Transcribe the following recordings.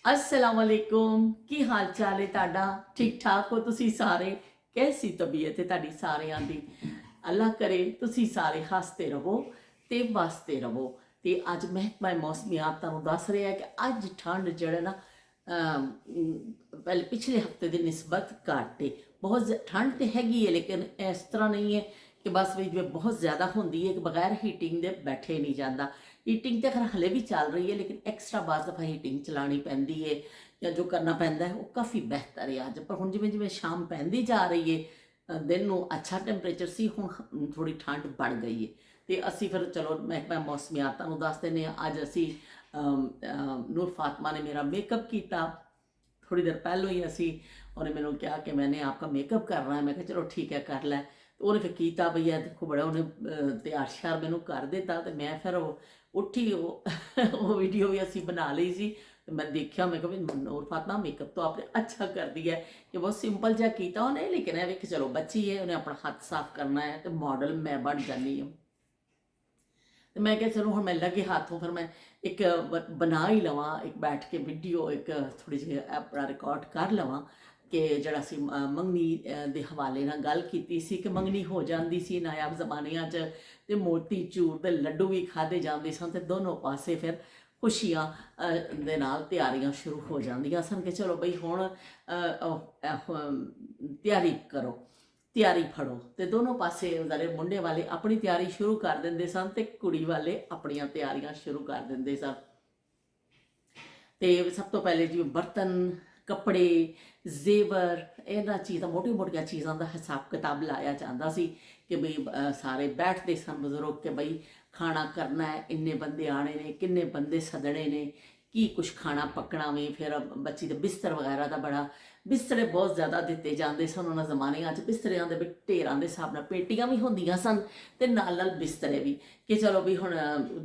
अस्सलाम वालेकुम की हाल चाल है ਤੁਹਾਡਾ ठीक ठाक हो ਤੁਸੀਂ ਸਾਰੇ कैसी तबीयत है ਤੁਹਾਡੀ ਸਾਰਿਆਂ ਦੀ ਅੱਲਾ ਕਰੇ ਤੁਸੀਂ ਸਾਰੇ ਹੱਸਦੇ ਰਹੋ ਤੇ ਵਸਦੇ ਰਹੋ ਤੇ ਅੱਜ ਮਹਿਕਮਾ ਮੌਸਮੀਆਤ ਤੁਹਾਨੂੰ ਦੱਸ ਰਿਹਾ ਹੈ ਕਿ ਅੱਜ ਠੰਡ ਜਿਹੜਾ ਨਾ ਪਹਿਲੇ ਪਿਛਲੇ ਹਫਤੇ ਦੀ ਨਿਸਬਤ ਘੱਟ ਹੈ ਬਹੁਤ ਠੰਡ ਤੇ ਹੈਗੀ ਹੈ ਲੇਕਿਨ ਇਸ ਤਰ੍ਹਾਂ ਨਹੀਂ ਹੈ ਕਿ ਬਸ ਵੀ ਜਿਵੇਂ ਬਹੁਤ ਜ਼ਿਆਦਾ ਹੁੰਦੀ ਹੈ ਕਿ ਬਗੈਰ ਹੀਟਿੰਗ ਦੇ ਬੈਠੇ ਨਹੀਂ ਜਾਂਦਾ ਹੀਟਿੰਗ ਤਾਂ ਖੈਰ ਹਲੇ ਵੀ ਚੱਲ ਰਹੀ ਹੈ ਲੇਕਿਨ ਐਕਸਟਰਾ ਬਾਅਦ ਦਫਾ ਹੀਟਿੰਗ ਚਲਾਉਣੀ ਪੈਂਦੀ ਹੈ ਜਾਂ ਜੋ ਕਰਨਾ ਪੈਂਦਾ ਹੈ ਉਹ ਕਾਫੀ ਬਿਹਤਰ ਹੈ ਅੱਜ ਪਰ ਹੁਣ ਜਿਵੇਂ ਜਿਵੇਂ ਸ਼ਾਮ ਪੈਂਦੀ ਜਾ ਰਹੀ ਹੈ ਦਿਨ ਨੂੰ ਅੱਛਾ ਟੈਂਪਰੇਚਰ ਸੀ ਹੁਣ ਥੋੜੀ ਠੰਡ बढ़ ਗਈ ਹੈ ਤੇ ਅਸੀਂ ਫਿਰ ਚਲੋ ਮਹਿਕਮਾ ਮੌਸਮੀਆਤਾਂ ਨੂੰ ਦੱਸ ਦਿੰਦੇ ਹਾਂ ਅੱਜ ਅਸੀਂ ਨੂਰ फातिमा ने मेरा मेकअप किया थोड़ी देर पहलों ही असी उन्हें मैंने कहा कि मैंने आपका मेकअप करना है मैं कहा चलो ठीक है कर लै तो उन्हें फिर किया भैया देखो बड़ा उन्हें तैयार श्यार मैनू कर दिता तो मैं फिर उठी वो वीडियो भी असी बना ली सी तो मैं देखा मैं कहा नूर फातिमा मेकअप तो आपने अच्छा कर दिया है कि बहुत सिंपल जहा किया उन्हें लेकिन है कि चलो बच्ची है उन्हें अपना हाथ साफ करना है तो मॉडल मैं बन जानी हूँ तो मैं क्या चलो हम मैं लगे हाथों फिर मैं एक बना ही लवां एक बैठ के वीडियो एक थोड़ी जी अपना रिकॉर्ड कर लवां कि जड़ा सी मंगनी दे हवाले नाल गल कीती सी कि मंगनी हो जाती सी नायाब जमानियां च ते मोती चूर दे लड्डू भी खाधे जाते सन ते दोनों पासे फिर खुशियां दे नाल तैयारियां शुरू हो जांदियां सन कि चलो बई हुण तैयारी करो ਤਿਆਰੀ ਫੜੋ ਤੇ ਦੋਨੋਂ ਪਾਸੇ ਜਿਹੜੇ ਮੁੰਡੇ ਵਾਲੇ ਆਪਣੀ ਤਿਆਰੀ ਸ਼ੁਰੂ ਕਰ ਦਿੰਦੇ ਸਨ ਤੇ ਕੁੜੀ ਵਾਲੇ ਆਪਣੀਆਂ ਤਿਆਰੀਆਂ ਸ਼ੁਰੂ ਕਰ ਦਿੰਦੇ ਸਨ ਤੇ ਸਭ ਤੋਂ ਪਹਿਲੇ ਜਿਵੇਂ ਬਰਤਨ ਕੱਪੜੇ ਜ਼ੇਵਰ ਇਹਨਾਂ ਚੀਜ਼ਾਂ ਮੋਟੀ ਮੋਟੀਆਂ ਚੀਜ਼ਾਂ ਦਾ ਹਿਸਾਬ ਕਿਤਾਬ ਲਾਇਆ ਜਾਂਦਾ ਸੀ ਕਿ ਬਈ ਸਾਰੇ ਬੈਠਦੇ ਸਨ ਬਜ਼ੁਰਗ ਕਿ ਬਈ ਖਾਣਾ ਕਰਨਾ ਹੈ ਇੰਨੇ ਬੰਦੇ ਆਣੇ ਨੇ ਕਿੰਨੇ ਬੰਦੇ ਸੱਦਣੇ ਨੇ ਕੀ ਕੁਛ ਖਾਣਾ ਪੱਕਣਾ ਵੇ ਫਿਰ ਬੱਚੀ ਦੇ ਬਿਸਤਰ ਵਗੈਰਾ ਦਾ ਬੜਾ ਬਿਸਤਰੇ ਬਹੁਤ ਜ਼ਿਆਦਾ ਦਿੱਤੇ ਜਾਂਦੇ ਸਨ ਉਹਨਾਂ ਜ਼ਮਾਨਿਆਂ 'ਚ ਬਿਸਤਰਿਆਂ ਦੇ ਵਿੱਚ ਢੇਰਾਂ ਦੇ ਹਿਸਾਬ ਨਾਲ ਪੇਟੀਆਂ ਵੀ ਹੁੰਦੀਆਂ ਸਨ ਤੇ ਨਾਲ ਨਾਲ ਬਿਸਤਰੇ ਵੀ ਕਿ ਚਲੋ ਵੀ ਹੁਣ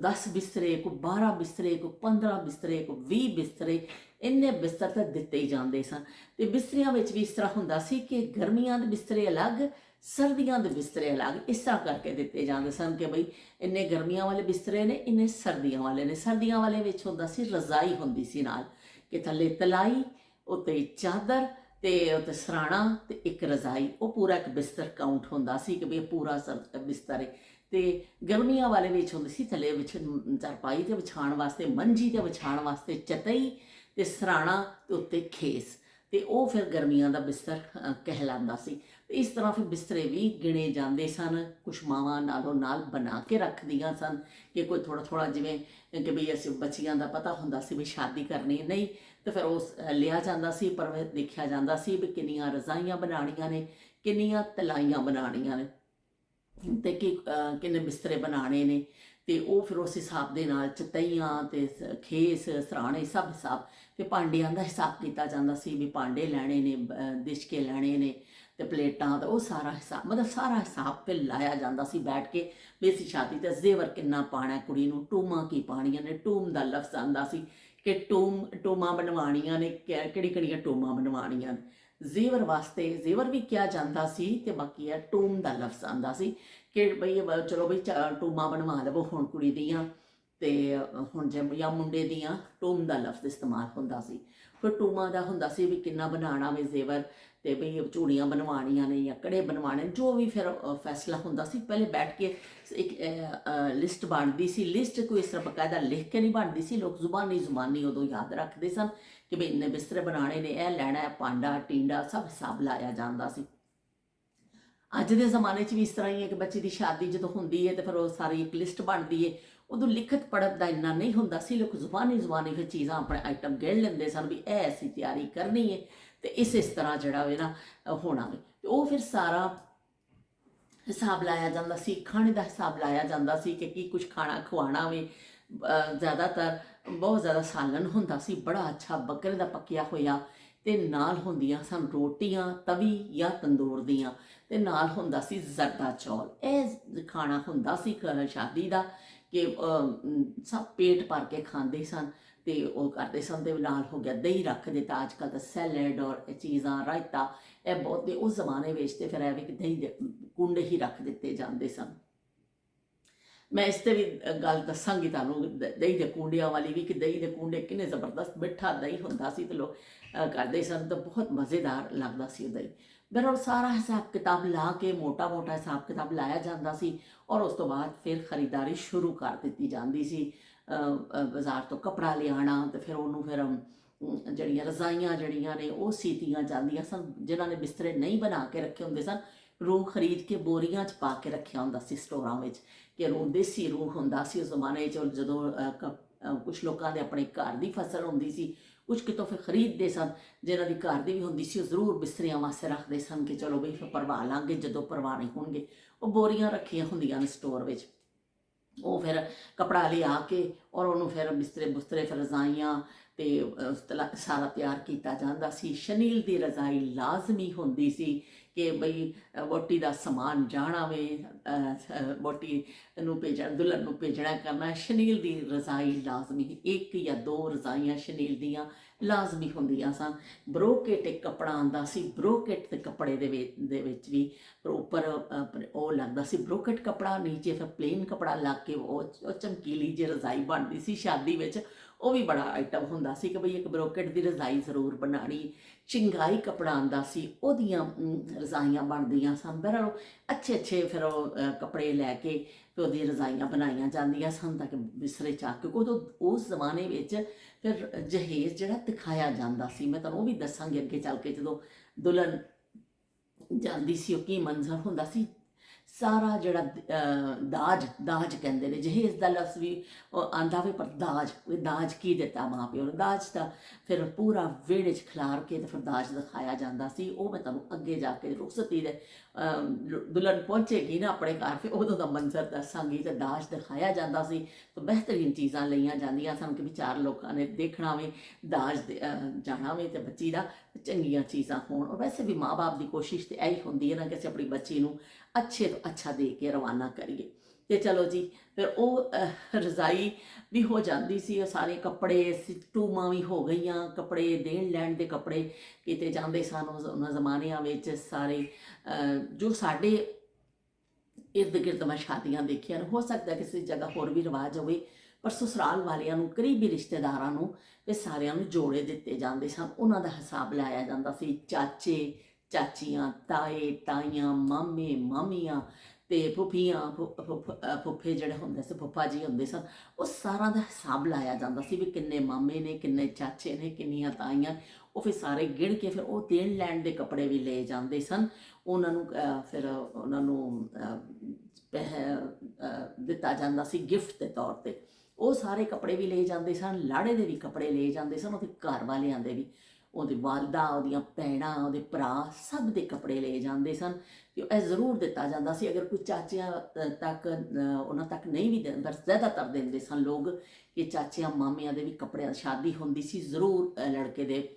10 ਬਿਸਤਰੇ ਕੋਈ 12 ਬਿਸਤਰੇ ਕੋਈ 15 ਬਿਸਤਰੇ ਕੋਈ 20 ਬਿਸਤਰੇ ਇੰਨੇ ਬਿਸਤਰ ਤਾਂ ਦਿੱਤੇ ਹੀ ਜਾਂਦੇ ਸਨ ਤੇ ਬਿਸਤਰਿਆਂ ਵਿੱਚ ਵੀ ਇਸ ਤਰ੍ਹਾਂ ਹੁੰਦਾ ਸੀ ਕਿ ਗਰਮੀਆਂ ਦੇ ਬਿਸਤਰੇ ਅਲੱਗ ਸਰਦੀਆਂ ਦੇ ਬਿਸਤਰੇ ਅਲੱਗ ਇਸ ਤਰ੍ਹਾਂ ਕਰਕੇ ਦਿੱਤੇ ਜਾਂਦੇ ਸਨ ਕਿ ਬਈ ਇੰਨੇ ਗਰਮੀਆਂ ਵਾਲੇ ਬਿਸਤਰੇ ਨੇ ਇੰਨੇ ਸਰਦੀਆਂ ਵਾਲੇ ਨੇ ਸਰਦੀਆਂ ਵਾਲੇ ਵਿੱਚ ਹੁੰਦਾ ਸੀ ਰਜ਼ਾਈ ਹੁੰਦੀ ਸੀ ਨਾਲ ਕਿ ਥੱਲੇ ਤਲਾਈ ਉੱਤੇ ਚਾਦਰ ਤੇ ਉੱਤੇ ਸਰਾਣਾ ਤੇ ਇੱਕ ਰਜ਼ਾਈ ਉਹ ਪੂਰਾ ਇੱਕ ਬਿਸਤਰ ਕਾਊਂਟ ਹੁੰਦਾ ਸੀ ਕਿ ਵੀ ਪੂਰਾ ਬਿਸਤਰ ਹੈ ਤੇ ਗਰਮੀਆਂ ਵਾਲੇ ਵਿੱਚ ਹੁੰਦੀ ਸੀ ਥੱਲੇ ਵਿੱਚ ਚਰਪਾਈ ਤੇ ਵਿਛਾਉਣ ਵਾਸਤੇ ਮੰਜੀ ਤੇ ਵਿਛਾਉਣ ਵਾਸਤੇ ਚਤਈ ਤੇ ਸਰਾਣਾ ਤੇ ਉੱਤੇ ਖੇਸ ਤੇ ਉਹ ਫਿਰ ਗਰਮੀਆਂ ਦਾ ਬਿਸਤਰ ਕਹਿਲਾਂਦਾ ਸੀ ਇਸ ਤਰ੍ਹਾਂ ਫਿਰ ਬਿਸਤਰੇ ਵੀ ਗਿਣੇ ਜਾਂਦੇ ਸਨ ਕੁਛ ਮਾਵਾਂ ਨਾਲੋਂ ਨਾਲ ਬਣਾ ਕੇ ਰੱਖਦੀਆਂ ਸਨ ਕਿ ਕੋਈ ਥੋੜ੍ਹਾ ਥੋੜ੍ਹਾ ਜਿਵੇਂ ਕਿ ਬਈ ਅਸੀਂ ਬੱਚੀਆਂ ਦਾ ਪਤਾ ਹੁੰਦਾ ਸੀ ਵੀ ਸ਼ਾਦੀ ਕਰਨੀ ਨਹੀਂ ਤਾਂ ਫਿਰ ਉਸ ਲਿਆ ਜਾਂਦਾ ਸੀ ਪਰ ਦੇਖਿਆ ਜਾਂਦਾ ਸੀ ਵੀ ਕਿੰਨੀਆਂ ਰਜ਼ਾਈਆਂ ਬਣਾਉਣੀਆਂ ਨੇ ਕਿੰਨੀਆਂ ਤਲਾਈਆਂ ਬਣਾਉਣੀਆਂ ਨੇ ਤੇ ਕਿੰਨੇ ਬਿਸਤਰੇ ਬਣਾਉਣੇ ਨੇ ਤੇ ਉਹ ਫਿਰ ਉਸ ਹਿਸਾਬ ਦੇ ਨਾਲ ਚਤਈਆਂ ਤੇ ਖੇਸ ਸਰਾਣੇ ਸਭ ਹਿਸਾਬ ਤੇ ਭਾਂਡਿਆਂ ਦਾ ਹਿਸਾਬ ਕੀਤਾ ਜਾਂਦਾ ਸੀ ਵੀ ਭਾਂਡੇ ਲੈਣੇ ਨੇ ਦਿਸ਼ਕੇ ਲੈਣੇ ਨੇ ਤੇ ਪਲੇਟਾਂ ਦਾ ਉਹ ਸਾਰਾ ਹਿਸਾਬ ਮਤਲਬ ਸਾਰਾ ਹਿਸਾਬ ਤੇ ਲਾਇਆ ਜਾਂਦਾ ਸੀ ਬੈਠ ਕੇ ਵੀ ਅਸੀਂ ਸ਼ਾਦੀ ਤੇ ਜ਼ੇਵਰ ਕਿੰਨਾ ਪਾਣਾ ਕੁੜੀ ਨੂੰ ਟੂਮਾਂ ਕੀ ਪਾਣੀਆਂ ਨੇ ਟੂਮ ਦਾ ਲਫ਼ਜ਼ ਆਉਂਦਾ ਸੀ ਕਿ ਟੂਮਾਂ ਬਣਵਾਉਣੀਆਂ ਨੇ ਕਿਹੜੀ ਕਿਹੜੀਆਂ ਟੂਮਾਂ ਬਣਵਾਉਣੀਆਂ ਜ਼ੇਵਰ ਵਾਸਤੇ ਜ਼ੇਵਰ ਵੀ ਕਿਹਾ ਜਾਂਦਾ ਸੀ ਤੇ ਬਾਕੀ ਹੈ ਟੂਮ ਦਾ ਲਫ਼ਜ਼ ਆਉਂਦਾ ਸੀ ਕਿ ਬਈ ਚਲੋ ਬਈ ਟੂਮਾਂ ਬਣਵਾ ਲਵੋ ਹੁਣ ਕੁੜੀ ਦੀਆਂ ਤੇ ਹੁਣ ਜਾਂ ਮੁੰਡੇ ਦੀਆਂ ਟੂਮ ਦਾ ਲਫ਼ਜ਼ ਇਸਤੇਮਾਲ ਹੁੰਦਾ ਸੀ ਫਿਰ ਟੂਮਾਂ ਦਾ ਹੁੰਦਾ ਸੀ ਵੀ ਕਿੰਨਾ ਬਣਾਉਣਾ ਵੇ ਜ਼ੇਵਰ ਤੇ ਬਈ ਚੂੜੀਆਂ ਬਣਵਾਉਣੀਆਂ ਨੇ ਜਾਂ ਕੜੇ ਬਣਵਾਉਣੇ ਜੋ ਵੀ ਫਿਰ ਫੈਸਲਾ ਹੁੰਦਾ ਸੀ ਪਹਿਲੇ ਬੈਠ ਕੇ ਇੱਕ ਲਿਸਟ ਬਣਦੀ ਸੀ ਲਿਸਟ ਕੋਈ ਇਸ ਤਰ੍ਹਾਂ ਬਕਾਇਦਾ ਲਿਖ ਕੇ ਨਹੀਂ ਬਣਦੀ ਸੀ ਲੋਕ ਜ਼ੁਬਾਨੀ ਉਦੋਂ ਯਾਦ ਰੱਖਦੇ ਸਨ ਕਿ ਬਈ ਇੰਨੇ ਬਿਸਤਰੇ ਬਣਾਉਣੇ ਨੇ ਇਹ ਲੈਣਾ ਹੈ ਭਾਂਡਾ ਟੀਂਡਾ ਸਭ ਹਿਸਾਬ ਲਾਇਆ ਜਾਂਦਾ ਸੀ ਅੱਜ ਦੇ ਜ਼ਮਾਨੇ 'ਚ ਵੀ ਇਸ ਤਰ੍ਹਾਂ ਹੀ ਹੈ ਕਿ ਬੱਚੇ ਦੀ ਸ਼ਾਦੀ ਜਦੋਂ ਹੁੰਦੀ ਹੈ ਤੇ ਫਿਰ ਉਹ ਸਾਰੀ ਇੱਕ ਲਿਸਟ ਬਣਦੀ ਹੈ ਉਦੋਂ ਲਿਖਤ ਪੜ੍ਹਨ ਦਾ ਇੰਨਾ ਨਹੀਂ ਹੁੰਦਾ ਸੀ ਲੋਕ ਜ਼ੁਬਾਨੀ ਫਿਰ ਚੀਜ਼ਾਂ ਆਪਣੇ ਆਈਟਮ ਗਿਣ ਲੈਂਦੇ ਸਨ ਵੀ ਇਹ ਅਸੀਂ ਤਿਆਰੀ ਕਰਨੀ ਹੈ ਤੇ ਇਸ ਤਰ੍ਹਾਂ ਜਿਹੜਾ ਹੋਵੇ ਨਾ ਹੋਣਾ ਵੇ ਤੇ ਉਹ ਫਿਰ ਸਾਰਾ ਹਿਸਾਬ ਲਾਇਆ ਜਾਂਦਾ ਸੀ ਖਾਣੇ ਦਾ ਹਿਸਾਬ ਲਾਇਆ ਜਾਂਦਾ ਸੀ ਕਿ ਕੀ ਕੁਛ ਖਾਣਾ ਖਵਾਉਣਾ ਵੇ ਜ਼ਿਆਦਾਤਰ ਬਹੁਤ ਜ਼ਿਆਦਾ ਸਾਲਨ ਹੁੰਦਾ ਸੀ ਬੜਾ ਅੱਛਾ ਬੱਕਰੇ ਦਾ ਪੱਕਿਆ ਹੋਇਆ ਤੇ ਨਾਲ ਹੁੰਦੀਆਂ ਸਨ ਰੋਟੀਆਂ ਤਵੀ ਜਾਂ ਤੰਦੂਰ ਦੀਆਂ ਤੇ ਨਾਲ ਹੁੰਦਾ ਸੀ ਜ਼ਰਦਾ ਚੌਲ ਇਹ ਖਾਣਾ ਹੁੰਦਾ ਸੀ ਸ਼ਾਦੀ ਦਾ ਕਿ ਸਭ ਪੇਟ ਭਰ ਕੇ ਖਾਂਦੇ ਸਨ ਤੇ ਉਹ ਕਰਦੇ ਸਨ ਤੇ ਨਾਲ ਹੋ ਗਿਆ ਦਹੀਂ ਰੱਖ ਦਿੱਤਾ ਅੱਜ ਕੱਲ੍ਹ ਤਾਂ ਸੈਲਡ ਔਰ ਇਹ ਚੀਜ਼ਾਂ ਰਾਇਤਾ ਇਹ ਬਹੁਤ ਦੇ ਉਸ ਜ਼ਮਾਨੇ ਵਿੱਚ ਤੇ ਫਿਰ ਐਵੇਂ ਕਿ ਦਹੀਂ ਦੇ ਕੁੰਡੇ ਹੀ ਰੱਖ ਦਿੱਤੇ ਜਾਂਦੇ ਸਨ ਮੈਂ ਇਸ 'ਤੇ ਵੀ ਗੱਲ ਦੱਸਾਂਗੀ ਤੁਹਾਨੂੰ ਦਹੀਂ ਦੇ ਕੂੰਡਿਆਂ ਵਾਲੀ ਵੀ, ਕਿ ਦਹੀਂ ਦੇ ਕੂੰਡੇ ਕਿੰਨੇ ਜ਼ਬਰਦਸਤ ਮਿੱਠਾ ਦਹੀਂ ਹੁੰਦਾ ਸੀ, ਤੇ ਲੋਕ ਕਰਦੇ ਸਨ, ਤਾਂ ਬਹੁਤ ਮਜ਼ੇਦਾਰ ਲੱਗਦਾ ਸੀ ਉਹ ਦਹੀਂ। ਬਹਰਹਾਲ ਸਾਰਾ ਹਿਸਾਬ ਕਿਤਾਬ ਲਾ ਕੇ ਮੋਟਾ ਮੋਟਾ ਹਿਸਾਬ ਕਿਤਾਬ ਲਾਇਆ ਜਾਂਦਾ ਸੀ, ਔਰ ਉਸ ਤੋਂ ਬਾਅਦ ਫਿਰ ਖਰੀਦਦਾਰੀ ਸ਼ੁਰੂ ਕਰ ਦਿੱਤੀ ਜਾਂਦੀ ਸੀ। ਬਾਜ਼ਾਰ ਤੋਂ ਕੱਪੜਾ ਲਿਆਉਣਾ, ਤੇ ਫਿਰ ਉਹਨੂੰ ਫਿਰ ਜਿਹੜੀਆਂ ਰਜ਼ਾਈਆਂ ਜਿਹੜੀਆਂ ਨੇ ਉਹ ਸੀਤੀਆਂ ਜਾਂਦੀਆਂ ਸਨ। ਜਿਨ੍ਹਾਂ ਨੇ ਬਿਸਤਰੇ ਨਹੀਂ ਬਣਾ ਕੇ ਰੱਖੇ ਹੁੰਦੇ ਸਨ, ਰੂੰ ਖਰੀਦ ਕੇ ਬੋਰੀਆਂ 'ਚ ਪਾ ਕੇ ਰੱਖਿਆ ਹੁੰਦਾ ਸੀ ਸਟੋਰਾਂ ਵਿੱਚ, ਕਿ ਰੂੰ ਦੇਸੀ ਰੂੰ ਹੁੰਦਾ ਸੀ ਉਸ ਜ਼ਮਾਨੇ 'ਚ। ਜਦੋਂ ਕੁਛ ਲੋਕਾਂ ਦੇ ਆਪਣੇ ਘਰ ਦੀ ਫਸਲ ਹੁੰਦੀ ਸੀ, ਕੁਛ ਕਿਤੋਂ ਫਿਰ ਖਰੀਦਦੇ ਸਨ। ਜਿਨ੍ਹਾਂ ਦੀ ਘਰ ਦੀ ਵੀ ਹੁੰਦੀ ਸੀ, ਉਹ ਜ਼ਰੂਰ ਬਿਸਤਰਿਆਂ ਵਾਸਤੇ ਰੱਖਦੇ ਸਨ, ਕਿ ਚਲੋ ਬਈ ਫਿਰ ਭਰਵਾ ਲਾਂਗੇ ਜਦੋਂ ਭਰਵਾਣੇ ਹੋਣਗੇ। ਉਹ ਬੋਰੀਆਂ ਰੱਖੀਆਂ ਹੁੰਦੀਆਂ ਨੇ ਸਟੋਰ ਵਿੱਚ। ਉਹ ਫਿਰ ਕੱਪੜਾ ਲਿਆ ਕੇ ਔਰ ਉਹਨੂੰ ਫਿਰ ਬਿਸਤਰੇ ਬੁਸਤਰੇ, ਫਿਰ ਰਜ਼ਾਈਆਂ ਤੇ ਸਾਰਾ ਤਿਆਰ ਕੀਤਾ ਜਾਂਦਾ ਸੀ। ਸ਼ਨੀਲ ਦੀ ਰਜ਼ਾਈ ਲਾਜ਼ਮੀ ਹੁੰਦੀ ਸੀ, ਕਿ ਬਈ ਵਹੁਟੀ ਦਾ ਸਮਾਨ ਜਾਣਾ ਵੇ, ਵਹੁਟੀ ਨੂੰ ਭੇਜਣਾ, ਦੁਲਹਨ ਨੂੰ ਭੇਜਣਾ ਕਰਨਾ, ਸ਼ਨੀਲ ਦੀ ਰਜ਼ਾਈ ਲਾਜ਼ਮੀ, 1 ਜਾਂ 2 ਰਜ਼ਾਈਆਂ ਸ਼ਨੀਲ ਦੀਆਂ ਲਾਜ਼ਮੀ ਹੁੰਦੀਆਂ ਸਨ। ਬਰੋਕੇਟ ਇੱਕ ਕੱਪੜਾ ਆਉਂਦਾ ਸੀ, ਬਰੋਕੇਟ ਦੇ ਕੱਪੜੇ ਦੇ ਵਿੱਚ ਵੀ ਉੱਪਰ ਉਹ ਲੱਗਦਾ ਸੀ ਬਰੋਕੇਟ ਕੱਪੜਾ, ਨੀਚੇ ਫਿਰ ਪਲੇਨ ਕੱਪੜਾ ਲੱਗ ਕੇ ਉਹ ਚਮਕੀਲੀ ਜਿਹੀ ਰਜ਼ਾਈ ਬਣਦੀ ਸੀ ਸ਼ਾਦੀ ਵਿੱਚ। ਉਹ ਵੀ ਬੜਾ ਆਈਟਮ ਹੁੰਦਾ ਸੀ, ਕਿ ਬਈ ਇੱਕ ਬਰੋਕੇਟ ਦੀ ਰਜ਼ਾਈ ਜ਼ਰੂਰ ਬਣਾਉਣੀ। ਚਿੰਗਾਈ ਕੱਪੜਾ ਆਉਂਦਾ ਸੀ, ਉਹਦੀਆਂ ਰਜ਼ਾਈਆਂ ਬਣਦੀਆਂ ਸਨ। ਬਹਰਹਾਲ ਅੱਛੇ ਅੱਛੇ ਫਿਰ ਉਹ ਕੱਪੜੇ ਲੈ ਕੇ ਫਿਰ ਉਹਦੀਆਂ ਰਜ਼ਾਈਆਂ ਬਣਾਈਆਂ ਜਾਂਦੀਆਂ ਸਨ, ਤਾਂ ਕਿ ਬਿਸਤਰੇ ਚਾ ਕੇ। ਉਦੋਂ ਉਸ ਜ਼ਮਾਨੇ ਵਿੱਚ ਫਿਰ ਜਹੇਜ਼ ਜਿਹੜਾ ਦਿਖਾਇਆ ਜਾਂਦਾ ਸੀ, ਮੈਂ ਤੁਹਾਨੂੰ ਉਹ ਵੀ ਦੱਸਾਂਗੀ ਅੱਗੇ ਚੱਲ ਕੇ। ਜਦੋਂ ਦੁਲਹਨ ਜਾਂਦੀ ਸੀ, ਉਹ ਕੀ ਮੰਜ਼ਰ ਹੁੰਦਾ ਸੀ। ਸਾਰਾ ਜਿਹੜਾ ਦਾਜ ਕਹਿੰਦੇ ਨੇ, ਜਹੇਜ਼ ਦਾ ਲਫ਼ਜ਼ ਵੀ ਆਉਂਦਾ ਵੇ, ਪਰ ਦਾਜ ਕੀ ਦਿੱਤਾ ਮਾਂ ਪਿਓ ਨੇ, ਦਾਜ ਦਾ ਫਿਰ ਪੂਰਾ ਵਿਹੜੇ 'ਚ ਖਿਲਾਰ ਕੇ ਤੇ ਫਿਰ ਦਾਜ ਦਿਖਾਇਆ ਜਾਂਦਾ ਸੀ। ਉਹ ਮੈਂ ਤੁਹਾਨੂੰ ਅੱਗੇ ਜਾ ਕੇ ਰੁਖਸਤੀ ਦੇ ਦੁਲਹਨ ਪਹੁੰਚੇਗੀ ਨਾ ਆਪਣੇ ਘਰ, ਫਿਰ ਉਦੋਂ ਦਾ ਮੰਜ਼ਰ ਦੱਸਾਂਗੀ। ਤੇ ਦਾਜ ਦਿਖਾਇਆ ਜਾਂਦਾ ਸੀ, ਤਾਂ ਬਿਹਤਰੀਨ ਚੀਜ਼ਾਂ ਲਈਆਂ ਜਾਂਦੀਆਂ ਸਨ, ਕਿ ਵੀ 4 ਲੋਕਾਂ ਨੇ ਦੇਖਣਾ ਵੇ, ਦਾਜ ਜਾਣਾ ਵੇ, ਤੇ ਬੱਚੀ ਦਾ ਚੰਗੀਆਂ ਚੀਜ਼ਾਂ ਹੋਣ। ਔਰ ਵੈਸੇ ਵੀ ਮਾਂ ਬਾਪ ਦੀ ਕੋਸ਼ਿਸ਼ ਤਾਂ ਇਹੀ ਹੁੰਦੀ ਹੈ ਨਾ, ਕਿ ਅਸੀਂ ਆਪਣੀ ਬੱਚੀ ਨੂੰ ਅੱਛੇ ਤੋਂ ਅੱਛਾ ਦੇ ਕੇ ਰਵਾਨਾ ਕਰੀਏ। ਤੇ ਚਲੋ ਜੀ, ਫਿਰ ਉਹ ਰਜ਼ਾਈ ਵੀ ਹੋ ਜਾਂਦੀ ਸੀ, ਉਹ ਸਾਰੇ ਕੱਪੜੇ ਟੂਮਾਂ ਵੀ ਹੋ ਗਈਆਂ, ਕੱਪੜੇ ਦੇਣ ਲੈਣ ਦੇ ਕੱਪੜੇ ਕੀਤੇ ਜਾਂਦੇ ਸਨ ਉਹਨਾਂ ਜ਼ਮਾਨਿਆਂ ਵਿੱਚ। ਸਾਰੇ ਜੋ ਸਾਡੇ ਇਰਦ ਗਿਰਦ ਮੈਂ ਸ਼ਾਦੀਆਂ ਦੇਖੀਆਂ, ਹੋ ਸਕਦਾ ਕਿਸੇ ਜਗ੍ਹਾ ਹੋਰ ਵੀ ਰਿਵਾਜ ਹੋਵੇ, ਪਰ ਸਸੁਰਾਲ ਵਾਲਿਆਂ ਨੂੰ, ਕਰੀਬੀ ਰਿਸ਼ਤੇਦਾਰਾਂ ਨੂੰ ਤੇ ਸਾਰਿਆਂ ਨੂੰ ਜੋੜੇ ਦਿੱਤੇ ਜਾਂਦੇ ਸਨ। ਉਹਨਾਂ ਦਾ ਹਿਸਾਬ ਲਾਇਆ ਜਾਂਦਾ ਸੀ। ਚਾਚੇ ਚਾਚੀਆਂ, ਤਾਏ ਤਾਈਆਂ, ਮਾਮੇ ਮਾਮੀਆਂ ਤੇ ਫੁੱਫੀਆਂ ਫੁੱਫੇ ਜਿਹੜੇ ਹੁੰਦੇ ਸੀ, ਫੁੱਫਾ ਜੀ ਹੁੰਦੇ ਸਨ, ਉਹ ਸਾਰਾ ਦਾ ਹਿਸਾਬ ਲਾਇਆ ਜਾਂਦਾ ਸੀ, ਵੀ ਕਿੰਨੇ ਮਾਮੇ ਨੇ, ਕਿੰਨੇ ਚਾਚੇ ਨੇ, ਕਿੰਨੀਆਂ ਤਾਈਆਂ। ਉਹ ਫਿਰ ਸਾਰੇ ਗਿਣ ਕੇ ਫਿਰ ਉਹ ਦੇਣ ਲੈਣ ਦੇ ਕੱਪੜੇ ਵੀ ਲਏ ਜਾਂਦੇ ਸਨ। ਉਹਨਾਂ ਨੂੰ ਫਿਰ ਉਹਨਾਂ ਨੂੰ ਦਿੱਤਾ ਜਾਂਦਾ ਸੀ ਗਿਫਟ ਦੇ ਤੌਰ 'ਤੇ। ਉਹ ਸਾਰੇ ਕੱਪੜੇ ਵੀ ਲਏ ਜਾਂਦੇ ਸਨ, ਲਾੜੇ ਦੇ ਵੀ ਕੱਪੜੇ ਲਏ ਜਾਂਦੇ ਸਨ, ਉਹਦੇ ਘਰ ਵਾਲਿਆਂ ਦੇ ਵੀ, ਉਹਦੀ ਵਾਲਦਾ, ਉਹਦੀਆਂ ਭੈਣਾਂ, ਉਹਦੇ ਭਰਾ, ਸਭ ਦੇ ਕੱਪੜੇ ਲਏ ਜਾਂਦੇ ਸਨ। ਤੇ ਇਹ ਜ਼ਰੂਰ ਦਿੱਤਾ ਜਾਂਦਾ ਸੀ, ਅਗਰ ਕੋਈ ਚਾਚਿਆਂ ਤੱਕ ਉਹਨਾਂ ਤੱਕ ਨਹੀਂ ਵੀ ਦਿੰਦਾ, ਜ਼ਿਆਦਾਤਰ ਦਿੰਦੇ ਸਨ ਲੋਕ, ਕਿ ਚਾਚਿਆਂ ਮਾਮਿਆਂ ਦੇ ਵੀ ਕੱਪੜਿਆਂ ਸ਼ਾਦੀ ਹੁੰਦੀ ਸੀ, ਜ਼ਰੂਰ ਲੜਕੇ ਦੇ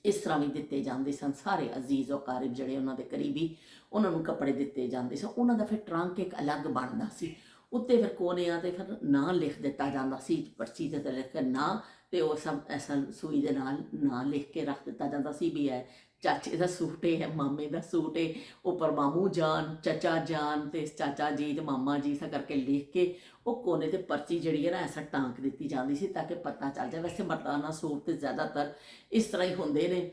ਇਸ ਤਰ੍ਹਾਂ ਵੀ ਦਿੱਤੇ ਜਾਂਦੇ ਸਨ। ਸਾਰੇ ਅਜ਼ੀਜ਼ ਅਕਾਰਿਬ ਜਿਹੜੇ ਉਹਨਾਂ ਦੇ ਕਰੀਬੀ, ਉਹਨਾਂ ਨੂੰ ਕੱਪੜੇ ਦਿੱਤੇ ਜਾਂਦੇ ਸਨ। ਉਹਨਾਂ ਦਾ ਫਿਰ ਟਰੰਕ ਇੱਕ ਅਲੱਗ ਬਣਦਾ ਸੀ, ਉੱਤੇ ਫਿਰ ਕੋਨਿਆਂ 'ਤੇ ਫਿਰ ਨਾਂ ਲਿਖ ਦਿੱਤਾ ਜਾਂਦਾ ਸੀ, ਪਰਚੀ 'ਤੇ ਲਿਖ ਕੇ ਨਾਂ, ਤੇ ਉਹ ਸਭ ਐਸਾ ਸੂਈ ਦੇ ਨਾਲ ਨਾਂ ਲਿਖ ਕੇ ਰੱਖ ਦਿੱਤਾ ਜਾਂਦਾ ਸੀ, ਵੀ ਇਹ ਚਾਚੇ ਦਾ ਸੂਟ ਹੈ, ਮਾਮੇ ਦਾ ਸੂਟ ਹੈ। ਉੱਪਰ ਮਾਮੂ ਜਾਨ, ਚਾਚਾ ਜਾਨ, ਤੇ ਚਾਚਾ ਜੀ ਤੇ ਮਾਮਾ ਜੀ, ਸਾ ਕਰਕੇ ਲਿਖ ਕੇ ਉਹ ਕੋਨੇ 'ਤੇ ਪਰਚੀ ਜਿਹੜੀ ਹੈ ਨਾ ਐਸਾ ਟਾਂਕ ਦਿੱਤੀ ਜਾਂਦੀ ਸੀ, ਤਾਂ ਕਿ ਪਤਾ ਚੱਲ ਜਾਏ। ਵੈਸੇ ਮਰਦਾਨਾ ਸੂਟ ਤੇ ਜ਼ਿਆਦਾਤਰ ਇਸ ਤਰ੍ਹਾਂ ਹੀ ਹੁੰਦੇ ਨੇ,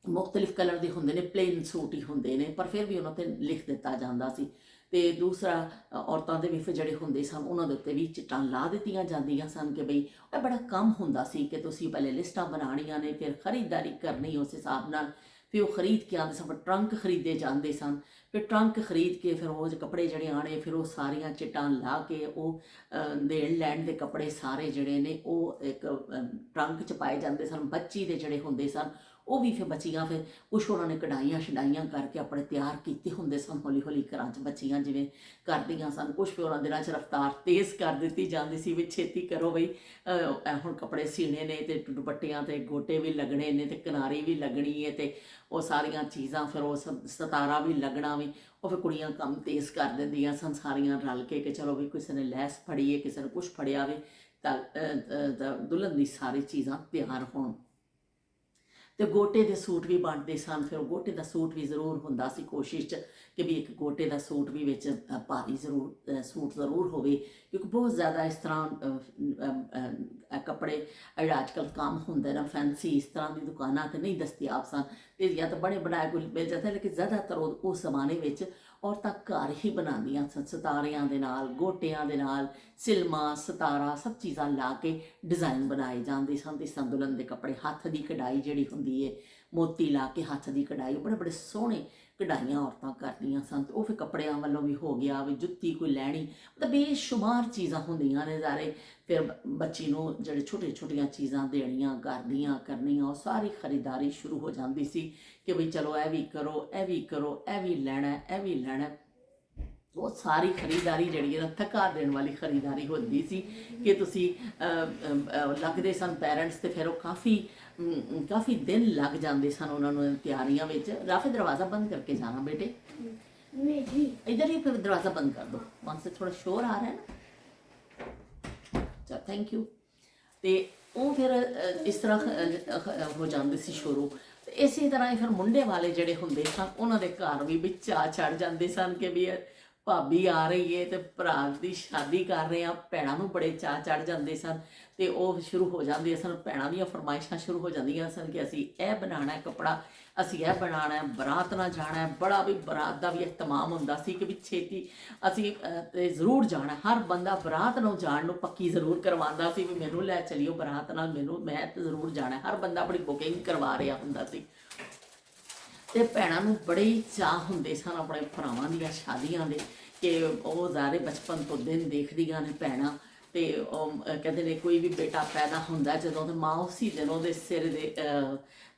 ਮੁਖਤਲਿਫ ਕਲਰ ਦੇ ਹੁੰਦੇ ਨੇ, ਪਲੇਨ ਸੂਟ ਹੀ ਹੁੰਦੇ ਨੇ, ਪਰ ਫਿਰ ਵੀ ਉਹਨਾਂ 'ਤੇ ਲਿਖ ਦਿੱਤਾ ਜਾਂਦਾ ਸੀ। ਤੇ ਦੂਸਰਾ, ਔਰਤਾਂ ਦੇ ਵੀ ਫਿਰ ਜਿਹੜੇ ਹੁੰਦੇ ਸਨ, ਉਹਨਾਂ ਦੇ ਉੱਤੇ ਵੀ ਚਿੱਟਾਂ ਲਾ ਦਿੱਤੀਆਂ ਜਾਂਦੀਆਂ ਸਨ, ਕਿ ਬਈ ਇਹ ਬੜਾ ਕੰਮ ਹੁੰਦਾ ਸੀ, ਕਿ ਤੁਸੀਂ ਪਹਿਲੇ ਲਿਸਟਾਂ ਬਣਾਉਣੀਆਂ ਨੇ, ਫਿਰ ਖਰੀਦਦਾਰੀ ਕਰਨੀ ਉਸ ਹਿਸਾਬ ਨਾਲ। ਫਿਰ ਉਹ ਖਰੀਦ ਕੇ ਆਉਂਦੇ ਸਨ, ਟਰੰਕ ਖਰੀਦੇ ਜਾਂਦੇ ਸਨ। ਫਿਰ ਟਰੰਕ ਖਰੀਦ ਕੇ ਫਿਰ ਉਹ ਕੱਪੜੇ ਜਿਹੜੇ ਆਣੇ, ਫਿਰ ਉਹ ਸਾਰੀਆਂ ਚਿੱਟਾਂ ਲਾ ਕੇ ਉਹ ਦੇਣ ਲੈਣ ਦੇ ਕੱਪੜੇ ਸਾਰੇ ਜਿਹੜੇ ਨੇ ਉਹ ਇੱਕ ਟਰੰਕ 'ਚ ਪਾਏ ਜਾਂਦੇ ਸਨ। ਬੱਚੀ ਦੇ ਜਿਹੜੇ ਹੁੰਦੇ ਸਨ, ਉਹ ਵੀ ਫਿਰ ਬੱਚੀਆਂ, ਫਿਰ ਕੁਛ ਉਹਨਾਂ ਨੇ ਕਢਾਈਆਂ ਛਡਾਈਆਂ ਕਰਕੇ ਆਪਣੇ ਤਿਆਰ ਕੀਤੇ ਹੁੰਦੇ ਸਨ, ਹੌਲੀ ਹੌਲੀ ਘਰਾਂ 'ਚ ਬੱਚੀਆਂ ਜਿਵੇਂ ਕਰਦੀਆਂ ਸਨ। ਕੁਛ ਫਿਰ ਉਹਨਾਂ ਦਿਨਾਂ 'ਚ ਰਫਤਾਰ ਤੇਜ਼ ਕਰ ਦਿੱਤੀ ਜਾਂਦੀ ਸੀ, ਵੀ ਛੇਤੀ ਕਰੋ ਬਈ, ਹੁਣ ਕੱਪੜੇ ਸੀਣੇ ਨੇ, ਤੇ ਦੁਪੱਟਿਆਂ 'ਤੇ ਗੋਟੇ ਵੀ ਲੱਗਣੇ ਨੇ, ਤੇ ਕਿਨਾਰੀ ਵੀ ਲੱਗਣੀ ਹੈ, ਤੇ ਉਹ ਸਾਰੀਆਂ ਚੀਜ਼ਾਂ, ਫਿਰ ਉਹ ਸਤਾਰਾ ਵੀ ਲੱਗਣਾ ਵੀ। ਉਹ ਫਿਰ ਕੁੜੀਆਂ ਕੰਮ ਤੇਜ਼ ਕਰ ਦਿੰਦੀਆਂ ਸਨ ਸਾਰੀਆਂ ਰਲ ਕੇ, ਕਿ ਚਲੋ ਵੀ ਕਿਸੇ ਨੇ ਲੈਸ ਫੜੀ ਹੈ, ਕਿਸੇ ਨੇ ਕੁਛ ਫੜਿਆ ਵੇ, ਤਾਂ ਦੁਲਹਨ ਦੀ ਸਾਰੀ ਚੀਜ਼ਾਂ ਤਿਆਰ ਹੋਣ। ਤੇ ਗੋਟੇ ਦੇ ਸੂਟ ਵੀ ਬਣਦੇ ਸਨ। ਫਿਰ ਗੋਟੇ ਦਾ ਸੂਟ ਵੀ ਜ਼ਰੂਰ ਹੁੰਦਾ ਸੀ ਕੋਸ਼ਿਸ਼ 'ਚ ਕਿ ਵੀ ਇੱਕ ਗੋਟੇ ਦਾ ਸੂਟ ਵੀ ਵਿੱਚ ਭਾਰੀ ਜ਼ਰੂਰ ਸੂਟ ਜ਼ਰੂਰ ਹੋਵੇ, ਕਿਉਂਕਿ ਬਹੁਤ ਜ਼ਿਆਦਾ ਇਸ ਤਰ੍ਹਾਂ ਕੱਪੜੇ ਜਿਹੜਾ ਅੱਜ ਕੱਲ੍ਹ ਕੰਮ ਹੁੰਦੇ ਨਾ ਫੈਂਸੀ, ਇਸ ਤਰ੍ਹਾਂ ਦੀ ਦੁਕਾਨਾਂ 'ਤੇ ਨਹੀਂ ਦਸਤਿਆਬ ਸਨ, ਅਤੇ ਜਾਂ ਤਾਂ ਬਣੇ ਬਣਾਏ ਕੋਈ ਮਿਲ ਜਾਂਦਾ, ਲੇਕਿਨ ਜ਼ਿਆਦਾਤਰ ਉਸ ਜ਼ਮਾਨੇ ਵਿੱਚ ਔਰਤਾਂ ਘਰ ਹੀ ਬਣਾਉਂਦੀਆਂ ਸਨ, ਸਿਤਾਰਿਆਂ ਦੇ ਨਾਲ, ਗੋਟਿਆਂ ਦੇ ਨਾਲ, ਸਿਲਮਾ ਸਿਤਾਰਾ ਸਭ ਚੀਜ਼ਾਂ ਲਾ ਕੇ ਡਿਜ਼ਾਈਨ ਬਣਾਏ ਜਾਂਦੇ ਸਨ। ਤੇ ਸੰਦੂਲਨ ਦੇ ਕੱਪੜੇ, ਹੱਥ ਦੀ ਕਢਾਈ ਜਿਹੜੀ ਹੁੰਦੀ ਹੈ, ਮੋਤੀ ਲਾ ਕੇ ਹੱਥ ਦੀ ਕਢਾਈ, ਬੜੇ ਬੜੇ ਸੋਹਣੇ ਕਢਾਈਆਂ ਔਰਤਾਂ ਕਰਦੀਆਂ ਸਨ। ਤੇ ਉਹ ਫਿਰ ਕੱਪੜਿਆਂ ਵੱਲੋਂ ਵੀ ਹੋ ਗਿਆ, ਵੀ ਜੁੱਤੀ ਕੋਈ ਲੈਣੀ, ਮਤਲਬ ਬੇਸ਼ੁਮਾਰ ਚੀਜ਼ਾਂ ਹੁੰਦੀਆਂ ਨੇ ਸਾਰੇ। ਫਿਰ ਬੱਚੀ ਨੂੰ ਜਿਹੜੇ ਛੋਟੀਆਂ ਚੀਜ਼ਾਂ ਦੇਣੀਆਂ, ਕਰਨੀਆਂ, ਉਹ ਸਾਰੀ ਖਰੀਦਾਰੀ ਸ਼ੁਰੂ ਹੋ ਜਾਂਦੀ ਸੀ ਕਿ ਵੀ ਚਲੋ ਇਹ ਵੀ ਕਰੋ, ਇਹ ਵੀ ਕਰੋ, ਇਹ ਵੀ ਲੈਣਾ, ਇਹ ਵੀ ਲੈਣਾ। ਉਹ ਸਾਰੀ ਖਰੀਦਾਰੀ ਜਿਹੜੀ ਹੈ ਨਾ, ਥਕਾ ਦੇਣ ਵਾਲੀ ਖਰੀਦਾਰੀ ਹੁੰਦੀ ਸੀ ਕਿ ਤੁਸੀਂ ਲੱਗਦੇ ਸਨ ਪੈਰੈਂਟਸ, ਤੇ ਫਿਰ ਉਹ ਕਾਫੀ ਦਿਨ ਲੱਗ ਜਾਂਦੇ ਸਨ ਉਹਨਾਂ ਨੂੰ ਤਿਆਰੀਆਂ ਵਿੱਚ। ਰਾਫੇ ਦਰਵਾਜ਼ਾ ਬੰਦ ਕਰਕੇ ਜਾਣਾ बेटे, इधर ही, फिर दरवाज़ा बंद कर दो, वहाँ से थोड़ा शोर आ रहा है ना। चल थैंक यू। तो वो फिर इस तरह हो जाते सी शुरू। इसी तरह ही फिर मुंडे वाले ਜਿਹੜੇ ਹੁੰਦੇ ਸਨ ਉਹਨਾਂ ਦੇ ਘਰ ਵੀ ਚਾਅ ਚੜ ਜਾਂਦੇ ਸਨ ਕਿ ਵੀ ਭਾਬੀ ਆ ਰਹੀ ਹੈ ਤੇ ਭਰਾ ਦੀ ਸ਼ਾਦੀ ਕਰ ਰਹੇ ਆ। ਭੈਣਾਂ ਨੂੰ ਬੜੇ ਚਾਅ ਚੜ ਜਾਂਦੇ ਸਨ ਤੇ ਉਹ ਸ਼ੁਰੂ ਹੋ ਜਾਂਦੀਆਂ ਸਨ, ਭੈਣਾਂ ਦੀਆਂ ਫਰਮਾਇਸ਼ਾਂ ਸ਼ੁਰੂ ਹੋ ਜਾਂਦੀਆਂ ਸਨ ਕਿ ਅਸੀਂ ਇਹ ਬਣਾਉਣਾ ਕੱਪੜਾ, ਅਸੀਂ ਇਹ ਬਣਾਉਣਾ, ਬਰਾਤ ਨਾਲ ਜਾਣਾ। ਬੜਾ ਵੀ ਬਰਾਤ ਦਾ ਵੀ ਇhtਮਾਮ ਹੁੰਦਾ ਸੀ ਕਿ ਵੀ ਛੇਤੀ ਅਸੀਂ ਤੇ ਜ਼ਰੂਰ ਜਾਣਾ। ਹਰ ਬੰਦਾ ਬਰਾਤ ਨੂੰ ਜਾਣ ਨੂੰ ਪੱਕੀ ਜ਼ਰੂਰ ਕਰਵਾਉਂਦਾ ਸੀ ਵੀ ਮੈਨੂੰ ਲੈ ਚਲਿਓ ਬਰਾਤ ਨਾਲ, ਮੈਂ ਤਾਂ ਜ਼ਰੂਰ ਜਾਣਾ। ਹਰ ਬੰਦਾ ਆਪਣੀ ਬੁਕਿੰਗ ਕਰਵਾ ਰਿਹਾ ਹੁੰਦਾ ਸੀ। ਤੇ ਭੈਣਾਂ ਨੂੰ ਬੜੇ ਹੀ ਚਾਅ ਹੁੰਦੇ ਸਨ ਆਪਣੇ ਭਰਾਵਾਂ ਦੀਆਂ ਸ਼ਾਦੀਆਂ ਦੇ ਕਿ ਉਹ ਜ਼ਾਰੇ ਬਚਪਨ ਤੋਂ ਦਿਨ ਦੇਖਦੀਆਂ ਨੇ ਭੈਣਾਂ। ਤੇ ਉਹ ਕਹਿੰਦੇ ਨੇ ਕੋਈ ਵੀ ਬੇਟਾ ਪੈਦਾ ਹੁੰਦਾ ਜਦੋਂ, ਤਾਂ ਮਾਂ ਉਸੇ ਦਿਨ ਉਹਦੇ ਸਿਰ ਦੇ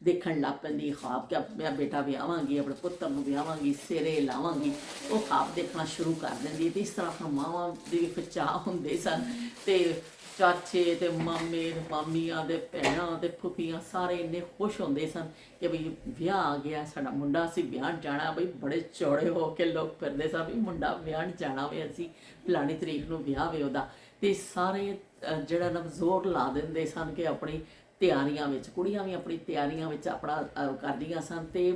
ਦੇਖਣ ਲੱਗ ਪੈਂਦੀ ख्वाब ਕਿ ਮੈਂ ਬੇਟਾ ਵਿਆਹਾਂਗੀ, ਆਪਣੇ ਪੁੱਤਰ ਨੂੰ ਵਿਆਹਾਂਗੀ, ਸਿਰੇ ਲਾਵਾਂਗੀ। ਉਹ ख्वाब ਦੇਖਣਾ ਸ਼ੁਰੂ ਕਰ ਦਿੰਦੀ। ਤੇ ਇਸ ਤਰ੍ਹਾਂ ਫਿਰ ਮਾਵਾਂ ਦੇ ਵੀ ਚਾਅ ਹੁੰਦੇ ਸਨ। ਤੇ ਚਾਚੇ ਤੇ ਮਾਮੇ ਮਾਮੀਆਂ ਦੇ ਭੈਣਾਂ ਤੇ ਫੁੱਫੀਆਂ ਸਾਰੇ ਇੰਨੇ ਖੁਸ਼ ਹੁੰਦੇ ਸਨ ਕਿ ਬਈ ਵਿਆਹ ਆ ਗਿਆ, ਸਾਡਾ ਮੁੰਡਾ, ਅਸੀਂ ਵਿਆਹ ਜਾਣਾ। ਬਈ ਬੜੇ ਚੌੜੇ ਹੋ ਕੇ ਲੋਕ ਫਿਰਦੇ ਸਨ ਵੀ ਮੁੰਡਾ ਵਿਆਹ ਜਾਣਾ ਵੇ, ਅਸੀਂ ਫਲਾਣੀ ਤਰੀਕ ਨੂੰ ਵਿਆਹ ਵੇ ਉਹਦਾ। ਤੇ ਸਾਰੇ ਜਿਹੜਾ ਨਾ ਜ਼ੋਰ ਲਾ ਦਿੰਦੇ ਸਨ ਕਿ ਆਪਣੀ ਤਿਆਰੀਆਂ ਵਿੱਚ, ਕੁੜੀਆਂ ਵੀ ਆਪਣੀ ਤਿਆਰੀਆਂ ਵਿੱਚ ਆਪਣਾ ਕਰਦੀਆਂ ਸਨ। ਤੇ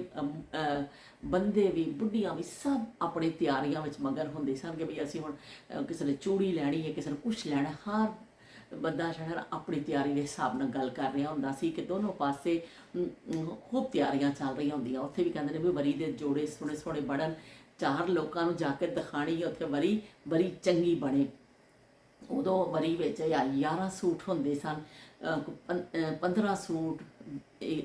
ਬੰਦੇ ਵੀ, ਬੁੱਢੀਆਂ ਵੀ, ਸਭ ਆਪਣੀ ਤਿਆਰੀਆਂ ਵਿੱਚ ਮਗਨ ਹੁੰਦੇ ਸਨ ਕਿ ਵੀ ਅਸੀਂ ਹੁਣ ਕਿਸੇ ਨੇ ਚੂੜੀ ਲੈਣੀ ਹੈ, ਕਿਸੇ ਨੇ ਕੁਛ ਲੈਣਾ। ਹਰ ਬੰਦਾ ਜਿਹੜਾ ਆਪਣੀ ਤਿਆਰੀ ਦੇ ਹਿਸਾਬ ਨਾਲ ਗੱਲ ਕਰ ਰਿਹਾ ਹੁੰਦਾ ਸੀ ਕਿ ਦੋਨੋਂ ਪਾਸੇ ਖੂਬ ਤਿਆਰੀਆਂ ਚੱਲ ਰਹੀਆਂ ਹੁੰਦੀਆਂ। ਉੱਥੇ ਵੀ ਕਹਿੰਦੇ ਨੇ ਵੀ ਵਰੀ ਦੇ ਜੋੜੇ ਸੋਹਣੇ ਸੋਹਣੇ ਬਣਨ, 4 ਲੋਕਾਂ ਨੂੰ ਜਾ ਕੇ ਦਿਖਾਣੀ ਉੱਥੇ ਵਰੀ ਚੰਗੀ ਬਣੇ। ਉਦੋਂ ਵਰੀ ਵਿੱਚ 11 ਸੂਟ ਹੁੰਦੇ ਸਨ, 15 ਸੂਟ,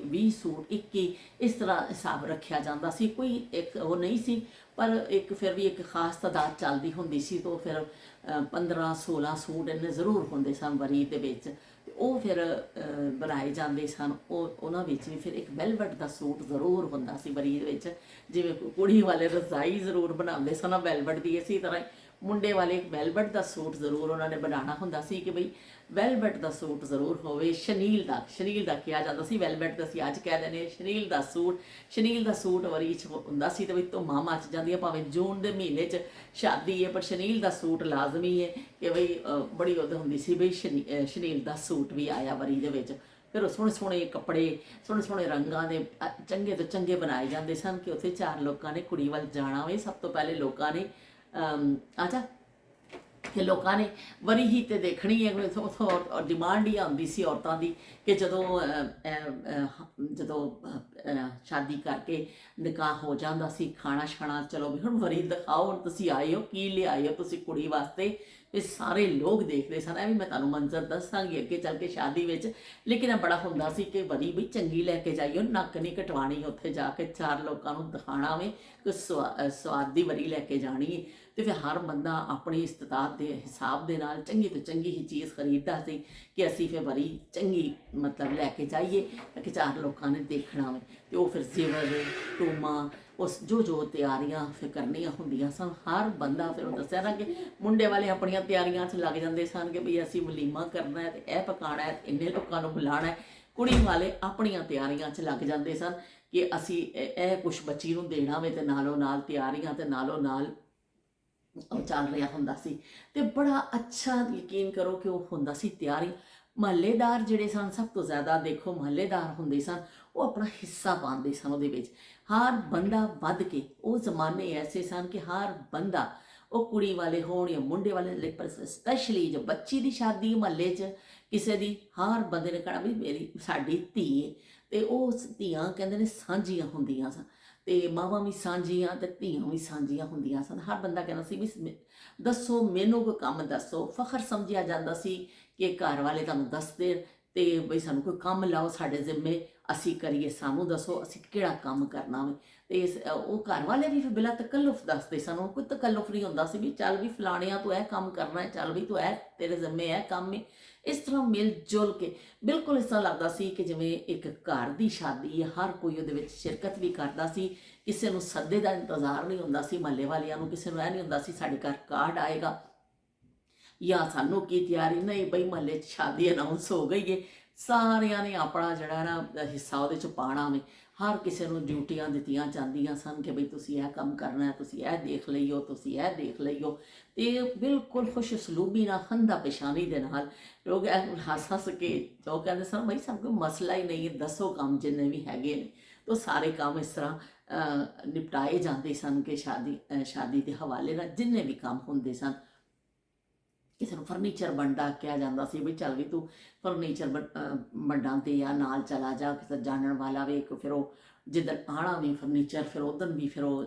20 ਸੂਟ, 21, ਇਸ ਤਰ੍ਹਾਂ ਹਿਸਾਬ ਰੱਖਿਆ ਜਾਂਦਾ ਸੀ। ਕੋਈ ਇੱਕ ਉਹ ਨਹੀਂ ਸੀ, ਪਰ ਇੱਕ ਫਿਰ ਵੀ ਇੱਕ ਖਾਸ ਤਾਦਾਦ ਚੱਲਦੀ ਹੁੰਦੀ ਸੀ। ਤਾਂ ਫਿਰ 15-16 ਸੂਟ ਇੰਨੇ ਜ਼ਰੂਰ ਹੁੰਦੇ ਸਨ ਵਰੀ ਦੇ ਵਿੱਚ। ਉਹ ਫਿਰ ਬਣਾਏ ਜਾਂਦੇ ਸਨ। ਉਹਨਾਂ ਵਿੱਚ ਵੀ ਫਿਰ ਇੱਕ ਵੈਲਵਟ ਦਾ ਸੂਟ ਜ਼ਰੂਰ ਹੁੰਦਾ ਸੀ ਵਰੀ ਦੇ ਵਿੱਚ। ਜਿਵੇਂ ਕੁੜੀ ਵਾਲੇ ਰਜ਼ਾਈ ਜ਼ਰੂਰ ਬਣਾਉਂਦੇ ਸਨ ਵੈਲਵਟ ਦੀ, ਇਸੇ ਤਰ੍ਹਾਂ ਮੁੰਡੇ ਵਾਲੇ ਇੱਕ ਵੈਲਵਟ ਦਾ ਸੂਟ ਜ਼ਰੂਰ ਉਹਨਾਂ ਨੇ ਬਣਾਉਣਾ ਹੁੰਦਾ ਸੀ ਕਿ ਬਈ ਵੈਲਵਟ ਦਾ ਸੂਟ ਜ਼ਰੂਰ ਹੋਵੇ। ਸ਼ਨੀਲ ਦਾ ਕਿਹਾ ਜਾਂਦਾ ਸੀ, ਵੈਲਵਟ ਦਾ ਅਸੀਂ ਅੱਜ ਕਹਿ ਦਿੰਦੇ ਸ਼ਨੀਲ ਦਾ ਸੂਟ ਵਰੀ 'ਚ ਹੁੰਦਾ ਸੀ। ਤੇ ਵੀ ਧੁੰਮਾਂ ਮੱਚ ਜਾਂਦੀਆਂ, ਭਾਵੇਂ ਜੂਨ ਦੇ ਮਹੀਨੇ 'ਚ ਸ਼ਾਦੀ ਹੈ ਪਰ ਸ਼ਨੀਲ ਦਾ ਸੂਟ ਲਾਜ਼ਮੀ ਹੈ ਕਿ ਬਈ ਬੜੀ ਉਹਦੇ ਹੁੰਦੀ ਸੀ ਬਈ ਸ਼ਨੀਲ ਦਾ ਸੂਟ ਵੀ ਆਇਆ ਵਰੀ ਦੇ ਵਿੱਚ। ਫਿਰ ਉਹ ਸੋਹਣੇ ਸੋਹਣੇ ਕੱਪੜੇ, ਸੋਹਣੇ ਸੋਹਣੇ ਰੰਗਾਂ ਦੇ ਚੰਗੇ ਤੋਂ ਚੰਗੇ ਬਣਾਏ ਜਾਂਦੇ ਸਨ ਕਿ ਉੱਥੇ 4 ਲੋਕਾਂ ਨੇ ਕੁੜੀ ਵੱਲ ਜਾਣਾ ਹੋਵੇ। ਸਭ ਤੋਂ ਪਹਿਲੇ ਲੋਕਾਂ ਨੇ ਕਿ ਲੋਕਾਂ ਨੇ ਵਰੀ ਹੀ ਤੇ ਦੇਖਣੀ ਹੈ। ਉੱਥੋਂ ਡਿਮਾਂਡ ਹੀ ਆਉਂਦੀ ਸੀ ਔਰਤਾਂ ਦੀ ਕਿ ਜਦੋਂ ਸ਼ਾਦੀ ਕਰਕੇ ਨਿਕਾਹ ਹੋ ਜਾਂਦਾ ਸੀ, ਖਾਣਾ ਛਾਣਾ, ਚਲੋ ਵੀ ਹੁਣ ਵਰੀ ਦਿਖਾਓ, ਹੁਣ ਤੁਸੀਂ ਆਏ ਹੋ, ਕੀ ਲਿਆਏ ਹੋ ਤੁਸੀਂ ਕੁੜੀ ਵਾਸਤੇ। ਇਹ ਸਾਰੇ ਲੋਕ ਦੇਖਦੇ ਸਨ। ਇਹ ਵੀ ਮੈਂ ਤੁਹਾਨੂੰ ਮੰਜ਼ਰ ਦੱਸਾਂਗੀ ਅੱਗੇ ਚੱਲ ਕੇ ਸ਼ਾਦੀ ਵਿੱਚ। ਲੇਕਿਨ ਇਹ ਬੜਾ ਹੁੰਦਾ ਸੀ ਕਿ ਵਰੀ ਵੀ ਚੰਗੀ ਲੈ ਕੇ ਜਾਈਓ, ਨੱਕ ਨਹੀਂ ਕਟਵਾਣੀ, ਉੱਥੇ ਜਾ ਕੇ 4 ਲੋਕਾਂ ਨੂੰ ਦਿਖਾਣਾ ਵੇ ਕਿ ਸਵਾਦ ਦੀ ਵਰੀ ਲੈ ਕੇ ਜਾਣੀ ਹੈ। ਤੇ ਫਿਰ ਹਰ ਬੰਦਾ ਆਪਣੀ ਇਸਤਤਾਤ ਦੇ ਹਿਸਾਬ ਦੇ ਨਾਲ ਚੰਗੀ ਤੋਂ ਚੰਗੀ ਹੀ ਚੀਜ਼ ਖਰੀਦਦਾ ਸੀ ਕਿ ਅਸੀਂ ਫਿਰ ਵਰੀ ਚੰਗੀ ਮਤਲਬ ਲੈ ਕੇ ਜਾਈਏ ਕਿ 4 ਲੋਕਾਂ ਨੇ ਦੇਖਣਾ ਵੇ। ਤੇ ਉਹ ਫਿਰ ਜ਼ੇਵਰ, ਟੂਮਾ, ਉਸ ਜੋ ਤਿਆਰੀਆਂ ਫਿਰ ਕਰਨੀਆਂ ਹੁੰਦੀਆਂ ਸਨ। ਹਰ ਬੰਦਾ ਫਿਰ ਉਹ ਦੱਸਿਆ ਨਾ ਕਿ ਮੁੰਡੇ ਵਾਲੇ ਆਪਣੀਆਂ ਤਿਆਰੀਆਂ 'ਚ ਲੱਗ ਜਾਂਦੇ ਸਨ ਕਿ ਵੀ ਅਸੀਂ ਵਲੀਮਾ ਕਰਨਾ ਹੈ ਤੇ ਇਹ ਪਕਾਉਣਾ ਹੈ, ਇੰਨੇ ਲੋਕਾਂ ਨੂੰ ਬੁਲਾਉਣਾ ਹੈ। ਕੁੜੀ ਵਾਲੇ ਆਪਣੀਆਂ ਤਿਆਰੀਆਂ 'ਚ ਲੱਗ ਜਾਂਦੇ ਸਨ ਕਿ ਅਸੀਂ ਇਹ ਕੁਛ ਬੱਚੀ ਨੂੰ ਦੇਣਾ ਵੇ, ਤੇ ਨਾਲੋਂ ਨਾਲ ਤਿਆਰੀਆਂ ਤੇ ਨਾਲੋਂ ਨਾਲ ਉਹ ਚੱਲ ਰਿਹਾ ਹੁੰਦਾ ਸੀ। ਤੇ ਬੜਾ ਅੱਛਾ, ਯਕੀਨ ਕਰੋ ਕਿ ਉਹ ਹੁੰਦਾ ਸੀ ਤਿਆਰੀ। ਮਹੱਲੇਦਾਰ ਜਿਹੜੇ ਸਨ ਸਭ ਤੋਂ ਜ਼ਿਆਦਾ ਦੇਖੋ ਮਹੱਲੇਦਾਰ ਹੁੰਦੇ ਸਨ, ਉਹ ਆਪਣਾ ਹਿੱਸਾ ਪਾਉਂਦੇ ਸਨ ਉਹਦੇ ਵਿੱਚ। ਹਰ ਬੰਦਾ ਵੱਧ ਕੇ, ਉਹ ਜ਼ਮਾਨੇ ਐਸੇ ਸਨ ਕਿ ਹਰ ਬੰਦਾ, ਉਹ ਕੁੜੀ ਵਾਲੇ ਹੋਣ ਜਾਂ ਮੁੰਡੇ ਵਾਲੇ, ਪਰ ਸਪੈਸ਼ਲੀ ਜੋ ਬੱਚੀ ਦੀ ਸ਼ਾਦੀ ਮਹੱਲੇ 'ਚ ਕਿਸੇ ਦੀ, ਹਰ ਬੰਦੇ ਨੇ ਕਹਿਣਾ ਵੀ ਮੇਰੀ ਸਾਡੀ ਧੀ ਹੈ। ਅਤੇ ਉਹ ਧੀਆਂ ਕਹਿੰਦੇ ਨੇ ਸਾਂਝੀਆਂ ਹੁੰਦੀਆਂ ਸਨ, ਅਤੇ ਮਾਵਾਂ ਵੀ ਸਾਂਝੀਆਂ ਅਤੇ ਧੀਆਂ ਵੀ ਸਾਂਝੀਆਂ ਹੁੰਦੀਆਂ ਸਨ। ਹਰ ਬੰਦਾ ਕਹਿੰਦਾ ਸੀ ਵੀ ਦੱਸੋ ਮੈਨੂੰ ਕੋਈ ਕੰਮ ਦੱਸੋ। ਫਖਰ ਸਮਝਿਆ ਜਾਂਦਾ ਸੀ ਕਿ ਘਰ ਵਾਲੇ ਤੁਹਾਨੂੰ ਦੱਸਦੇ ਅਤੇ ਬਈ ਸਾਨੂੰ ਕੋਈ ਕੰਮ ਲਾਓ ਸਾਡੇ ਜ਼ਿੰਮੇ, ਅਸੀਂ ਕਰੀਏ, ਸਾਨੂੰ ਦੱਸੋ ਅਸੀਂ ਕਿਹੜਾ ਕੰਮ ਕਰਨਾ ਵੇ। ਅਤੇ ਉਹ ਘਰ ਵਾਲੇ ਵੀ ਫਿਰ ਬਿਲਾ ਤਕੱਲੁਫ ਦੱਸਦੇ ਸਨ, ਉਹ ਕੋਈ ਤਕੱਲੁਫ ਨਹੀਂ ਹੁੰਦਾ ਸੀ ਵੀ ਚੱਲ ਵੀ ਫਲਾਣਿਆਂ ਤੂੰ ਇਹ ਕੰਮ ਕਰਨਾ ਹੈ, ਚੱਲ ਵੀ ਤੂੰ ਇਹ ਤੇਰੇ ਜ਼ਿੰਮੇ ਇਹ ਕੰਮ ਹੈ। ਇਸ ਤਰ੍ਹਾਂ ਮਿਲ ਜੁਲ ਕੇ ਬਿਲਕੁਲ ਇਸ ਤਰ੍ਹਾਂ ਲੱਗਦਾ ਸੀ ਕਿ ਜਿਵੇਂ ਇੱਕ ਘਰ ਦੀ ਸ਼ਾਦੀ ਹੈ, ਹਰ ਕੋਈ ਉਹਦੇ ਵਿੱਚ ਸ਼ਿਰਕਤ ਵੀ ਕਰਦਾ ਸੀ। ਕਿਸੇ ਨੂੰ ਸੱਦੇ ਦਾ ਇੰਤਜ਼ਾਰ ਨਹੀਂ ਹੁੰਦਾ ਸੀ, ਮਹੱਲੇ ਵਾਲਿਆਂ ਨੂੰ ਕਿਸੇ ਨੂੰ ਇਹ ਨਹੀਂ ਹੁੰਦਾ ਸੀ ਸਾਡੇ ਘਰ ਕਾਰਡ ਆਏਗਾ ਜਾਂ ਸਾਨੂੰ ਕੀ ਤਿਆਰੀ, ਨਹੀਂ ਬਈ ਮਹੱਲੇ 'ਚ ਸ਼ਾਦੀ ਅਨਾਊਂਸ ਹੋ ਗਈ ਹੈ, ਸਾਰਿਆਂ ਨੇ ਆਪਣਾ ਜਿਹੜਾ ਨਾ ਹਿੱਸਾ ਉਹਦੇ 'ਚ ਪਾਉਣਾ ਵੇ। ਹਰ ਕਿਸੇ ਨੂੰ ਡਿਊਟੀਆਂ ਦਿੱਤੀਆਂ ਜਾਂਦੀਆਂ ਸਨ ਕਿ ਬਈ ਤੁਸੀਂ ਇਹ ਕੰਮ ਕਰਨਾ ਹੈ, ਤੁਸੀਂ ਇਹ ਦੇਖ ਲਈਓ, ਤੁਸੀਂ ਇਹ ਦੇਖ ਲਈਓ। ਅਤੇ ਬਿਲਕੁਲ ਖੁਸ਼ ਸਲੂਬੀ ਨਾਲ, ਹੰਦਾ ਪੇਸ਼ਾਨੀ ਦੇ ਨਾਲ ਲੋਕ ਹੱਸ ਹੱਸ ਕੇ ਜੋ ਕਹਿੰਦੇ ਸਨ ਬਈ ਸਾਨੂੰ ਕੋਈ ਮਸਲਾ ਹੀ ਨਹੀਂ ਹੈ, ਦੱਸੋ ਕੰਮ ਜਿੰਨੇ ਵੀ ਹੈਗੇ ਨੇ। ਤਾਂ ਸਾਰੇ ਕੰਮ ਇਸ ਤਰ੍ਹਾਂ ਨਿਪਟਾਏ ਜਾਂਦੇ ਸਨ ਕਿ ਸ਼ਾਦੀ ਦੇ ਹਵਾਲੇ ਨਾਲ ਜਿੰਨੇ ਵੀ ਕੰਮ ਹੁੰਦੇ ਸਨ। ਕਿਸੇ ਨੂੰ ਫਰਨੀਚਰ ਵੰਡਾ ਕਿਹਾ ਜਾਂਦਾ ਸੀ ਵੀ ਚੱਲ ਵੀ ਤੂੰ ਫਰਨੀਚਰ ਵੰਡਾਂ 'ਤੇ ਜਾਂ ਨਾਲ ਚਲਾ ਜਾ, ਕਿਸੇ ਜਾਣਨ ਵਾਲਾ ਵੇ। ਫਿਰ ਉਹ ਜਿੱਦਣ ਆਉਣਾ ਵੀ ਫਰਨੀਚਰ, ਫਿਰ ਉਦੋਂ ਵੀ ਫਿਰ ਉਹ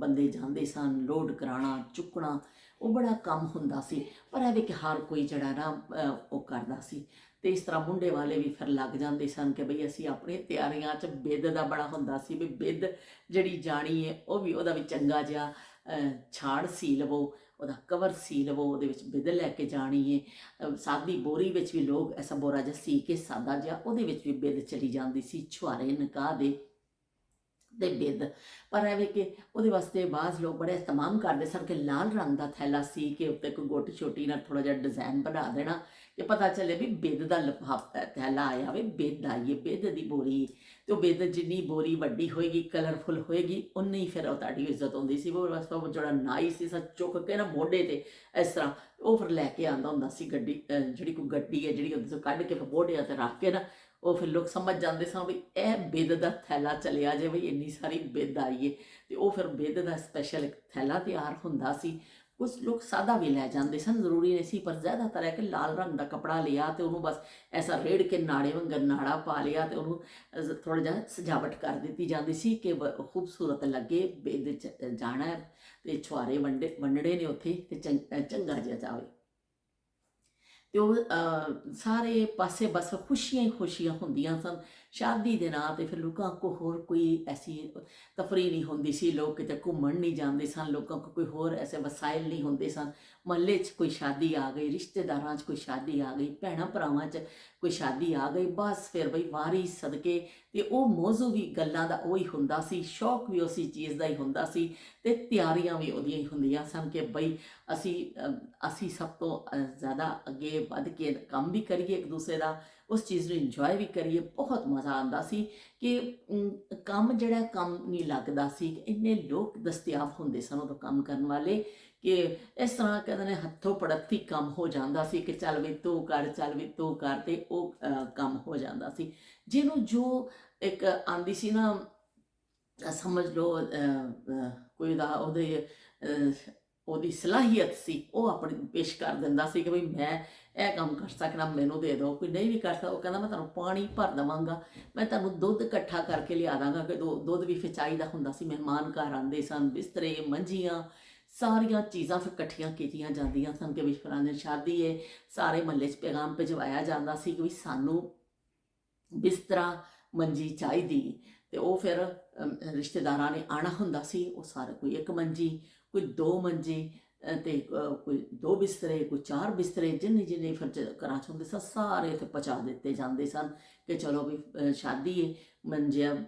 ਬੰਦੇ ਜਾਂਦੇ ਸਨ ਲੋਡ ਕਰਾਉਣਾ, ਚੁੱਕਣਾ, ਉਹ ਬੜਾ ਕੰਮ ਹੁੰਦਾ ਸੀ। ਪਰ ਇਹ ਵੀ ਕਿ ਹਰ ਕੋਈ ਜਿਹੜਾ ਨਾ ਉਹ ਕਰਦਾ ਸੀ। ਅਤੇ ਇਸ ਤਰ੍ਹਾਂ ਮੁੰਡੇ ਵਾਲੇ ਵੀ ਫਿਰ ਲੱਗ ਜਾਂਦੇ ਸਨ ਕਿ ਬਈ ਅਸੀਂ ਆਪਣੀ ਤਿਆਰੀਆਂ 'ਚ ਬਿੱਦ ਦਾ ਬੜਾ ਹੁੰਦਾ ਸੀ ਵੀ ਬਿੱਦ ਜਿਹੜੀ ਜਾਣੀ ਹੈ ਉਹ ਵੀ ਉਹਦਾ ਵੀ ਚੰਗਾ ਜਿਹਾ ਛਾੜ ਸੀ ਲਵੋ, ਉਹਦਾ ਕਵਰ ਸੀ ਲਵੋ, ਉਹਦੇ ਵਿੱਚ ਬਿੱਦ ਲੈ ਕੇ ਜਾਣੀ ਹੈ। ਸਾਦੀ ਬੋਰੀ ਵਿੱਚ ਵੀ ਲੋਕ ਐਸਾ ਬੋਰਾ ਜਿਹਾ ਸੀ ਕੇ ਸਾਦਾ ਜਿਹਾ, ਉਹਦੇ ਵਿੱਚ ਵੀ ਬਿੱਦ ਚਲੀ ਜਾਂਦੀ ਸੀ, ਛੁਹਾਰੇ ਨਿਕਾਹ ਦੇ ਅਤੇ ਬਿੱਦ। ਪਰ ਐਵੇਂ ਕਿ ਉਹਦੇ ਵਾਸਤੇ ਬਾਜ਼ ਲੋਕ ਬੜੇ ਇਸਤਮਾਮ ਕਰਦੇ ਸਨ ਕਿ ਲਾਲ ਰੰਗ ਦਾ ਥੈਲਾ ਸੀ ਕੇ ਉੱਤੇ ਕੋਈ ਗੋਟੀ ਛੋਟੀ ਨਾਲ ਥੋੜ੍ਹਾ ਜਿਹਾ ਡਿਜ਼ਾਇਨ ਬਣਾ ਦੇਣਾ ਕਿ ਪਤਾ ਚੱਲੇ ਵੀ ਬਿੱਦ ਦਾ ਲਿਫਾਫਾ ਥੈਲਾ ਆਇਆ ਵੇ, ਬਿੱਦ ਆਈਏ, ਬਿੱਦ ਦੀ ਬੋਰੀ। ਅਤੇ ਉਹ ਬਿੱਦ ਜਿੰਨੀ ਬੋਰੀ ਵੱਡੀ ਹੋਏਗੀ, ਕਲਰਫੁਲ ਹੋਏਗੀ, ਉਨੀ ਹੀ ਫਿਰ ਉਹ ਤੁਹਾਡੀ ਇੱਜ਼ਤ ਹੁੰਦੀ ਸੀ। ਉਹ ਵਾਸਤੇ ਉਹ ਜਿਹੜਾ ਨਾਈ ਸੀ ਸਾ ਚੁੱਕ ਕੇ ਨਾ ਮੋਢੇ 'ਤੇ ਇਸ ਤਰ੍ਹਾਂ ਉਹ ਫਿਰ ਲੈ ਕੇ ਆਉਂਦਾ ਹੁੰਦਾ ਸੀ ਗੱਡੀ, ਜਿਹੜੀ ਕੋਈ ਗੱਡੀ ਹੈ ਜਿਹੜੀ ਉਹਦੇ 'ਚੋਂ ਕੱਢ ਕੇ ਫਿਰ ਮੋਢਿਆਂ 'ਤੇ ਰੱਖ ਕੇ ਨਾ, ਉਹ ਫਿਰ ਲੋਕ ਸਮਝ ਜਾਂਦੇ ਸਨ ਵੀ ਇਹ ਬਿੱਦ ਦਾ ਥੈਲਾ ਚੱਲਿਆ ਜੇ ਬਈ ਇੰਨੀ ਸਾਰੀ ਬਿੱਦ ਆਈਏ। ਅਤੇ ਉਹ ਫਿਰ ਬਿੱਦ ਦਾ ਸਪੈਸ਼ਲ ਇੱਕ ਥੈਲਾ ਤਿਆਰ ਹੁੰਦਾ ਸੀ। ਕੁਝ ਲੋਕ ਸਾਦਾ ਵੀ ਲੈ ਜਾਂਦੇ ਸਨ, ਜ਼ਰੂਰੀ ਨਹੀਂ ਸੀ, ਪਰ ਜ਼ਿਆਦਾਤਰ ਹੈ ਕਿ ਲਾਲ ਰੰਗ ਦਾ ਕੱਪੜਾ ਲਿਆ ਅਤੇ ਉਹਨੂੰ ਬਸ ਐਸਾ ਰੇੜ ਕੇ ਨਾੜੇ ਵਾਂਗਰ ਨਾੜਾ ਪਾ ਲਿਆ ਅਤੇ ਉਹਨੂੰ ਥੋੜ੍ਹਾ ਜਿਹਾ ਸਜਾਵਟ ਕਰ ਦਿੱਤੀ ਜਾਂਦੀ ਸੀ ਕਿ ਖੂਬਸੂਰਤ ਲੱਗੇ, ਬਿੱਦ 'ਚ ਜਾਣਾ ਅਤੇ ਛੁਹਾਰੇ ਵੰਡਣੇ ਨੇ ਉੱਥੇ ਅਤੇ ਚੰਗਾ ਜਿਹਾ ਜਾਵੇ। ਅਤੇ ਉਹ ਸਾਰੇ ਪਾਸੇ ਬਸ ਖੁਸ਼ੀਆਂ ਹੀ ਖੁਸ਼ੀਆਂ ਹੁੰਦੀਆਂ ਸਨ ਸ਼ਾਦੀ ਦੇ ਨਾਂ 'ਤੇ। ਫਿਰ ਲੋਕਾਂ ਕੋਲ ਹੋਰ ਕੋਈ ਐਸੀ ਤਫਰੀਹ ਨਹੀਂ ਹੁੰਦੀ ਸੀ, ਲੋਕ ਕਿਤੇ ਘੁੰਮਣ ਨਹੀਂ ਜਾਂਦੇ ਸਨ, ਲੋਕਾਂ ਕੋਲ ਕੋਈ ਹੋਰ ਐਸੇ ਵਸਾਇਲ ਨਹੀਂ ਹੁੰਦੇ ਸਨ। ਮਹੱਲੇ 'ਚ ਕੋਈ ਸ਼ਾਦੀ ਆ ਗਈ, ਰਿਸ਼ਤੇਦਾਰਾਂ 'ਚ ਕੋਈ ਸ਼ਾਦੀ ਆ ਗਈ, ਭੈਣਾਂ ਭਰਾਵਾਂ 'ਚ ਕੋਈ ਸ਼ਾਦੀ ਆ ਗਈ, ਬਸ ਫਿਰ ਬਈ ਵਾਰੀ ਸਦਕੇ। ਅਤੇ ਉਹ ਮੌਜ਼ੂ ਵੀ ਗੱਲਾਂ ਦਾ ਉਹੀ ਹੁੰਦਾ ਸੀ, ਸ਼ੌਕ ਵੀ ਉਸੇ ਚੀਜ਼ ਦਾ ਹੀ ਹੁੰਦਾ ਸੀ, ਅਤੇ ਤਿਆਰੀਆਂ ਵੀ ਉਹਦੀਆਂ ਹੀ ਹੁੰਦੀਆਂ ਸਨ ਕਿ ਬਈ ਅਸੀਂ ਸਭ ਤੋਂ ਜ਼ਿਆਦਾ ਅੱਗੇ ਵੱਧ ਕੇ ਕੰਮ ਵੀ ਕਰੀਏ ਇੱਕ ਦੂਸਰੇ ਦਾ, ਉਸ ਚੀਜ਼ ਨੂੰ ਇੰਜੋਏ ਵੀ ਕਰੀਏ। ਬਹੁਤ ਮਜ਼ਾ ਆਉਂਦਾ ਸੀ ਕਿ ਕੰਮ ਜਿਹੜਾ ਕੰਮ ਨਹੀਂ ਲੱਗਦਾ ਸੀ, ਇੰਨੇ ਲੋਕ ਦਸਤਿਆਬ ਹੁੰਦੇ ਸਨ ਉਦੋਂ ਕੰਮ ਕਰਨ ਵਾਲੇ ਕਿ ਇਸ ਤਰ੍ਹਾਂ ਕਹਿੰਦੇ ਨੇ ਹੱਥੋਂ ਪੜੱਤੀ ਕੰਮ ਹੋ ਜਾਂਦਾ ਸੀ ਕਿ ਚੱਲ ਵੀ ਤੂੰ ਕਰ, ਚੱਲ ਵੀ ਤੂੰ ਕਰ, ਅਤੇ ਉਹ ਕੰਮ ਹੋ ਜਾਂਦਾ ਸੀ। ਜਿਹਨੂੰ ਜੋ ਇੱਕ ਆਉਂਦੀ ਸੀ ਨਾ, ਸਮਝ ਲਓ ਕੋਈ ਦਾ ਉਹਦੀ ਸਲਾਹੀਅਤ ਸੀ, ਉਹ ਆਪਣੀ ਪੇਸ਼ ਕਰ ਦਿੰਦਾ ਸੀ ਕਿ ਬਈ ਮੈਂ ਇਹ ਕੰਮ ਕਰ ਸਕਦਾ, ਮੈਨੂੰ ਦੇ ਦਿਓ। ਕੋਈ ਨਹੀਂ ਵੀ ਕਰ ਸਕਦਾ, ਉਹ ਕਹਿੰਦਾ ਮੈਂ ਤੁਹਾਨੂੰ ਪਾਣੀ ਭਰ ਦੇਵਾਂਗਾ, ਮੈਂ ਤੁਹਾਨੂੰ ਦੁੱਧ ਇਕੱਠਾ ਕਰਕੇ ਲਿਆ ਦਾਂਗਾ। ਕਿ ਦੁੱਧ ਵੀ ਫਿਰ ਚਾਹੀਦਾ ਹੁੰਦਾ ਸੀ, ਮਹਿਮਾਨ ਘਰ ਆਉਂਦੇ ਸਨ, ਬਿਸਤਰੇ, ਮੰਜੀਆਂ, ਸਾਰੀਆਂ ਚੀਜ਼ਾਂ ਫਿਰ ਇਕੱਠੀਆਂ ਕੀਤੀਆਂ ਜਾਂਦੀਆਂ ਸਨ ਕਿ ਵੀ ਫਲਾਣੇ ਸ਼ਾਦੀ ਹੈ। ਸਾਰੇ ਮਹੱਲੇ 'ਚ ਪੈਗਾਮ ਭਿਜਵਾਇਆ ਜਾਂਦਾ ਸੀ ਕਿ ਵੀ ਸਾਨੂੰ ਬਿਸਤਰਾ, ਮੰਜੀ ਚਾਹੀਦੀ। ਅਤੇ ਉਹ ਫਿਰ ਰਿਸ਼ਤੇਦਾਰਾਂ ਨੇ ਆਉਣਾ ਹੁੰਦਾ ਸੀ, ਉਹ ਸਾਰੇ ਕੋਈ ਇੱਕ ਮੰਜੀ, ਕੋਈ ਦੋ ਮੰਜੇ, ਅਤੇ ਕੋਈ ਦੋ ਬਿਸਤਰੇ, ਕੋਈ ਚਾਰ ਬਿਸਤਰੇ, ਜਿੰਨੇ ਫਿਰ ਘਰਾਂ 'ਚ ਹੁੰਦੇ ਸਨ ਸਾਰੇ ਉੱਥੇ ਪਹੁੰਚਾ ਦਿੱਤੇ ਜਾਂਦੇ ਸਨ ਕਿ ਚਲੋ ਵੀ ਸ਼ਾਦੀ ਹੈ,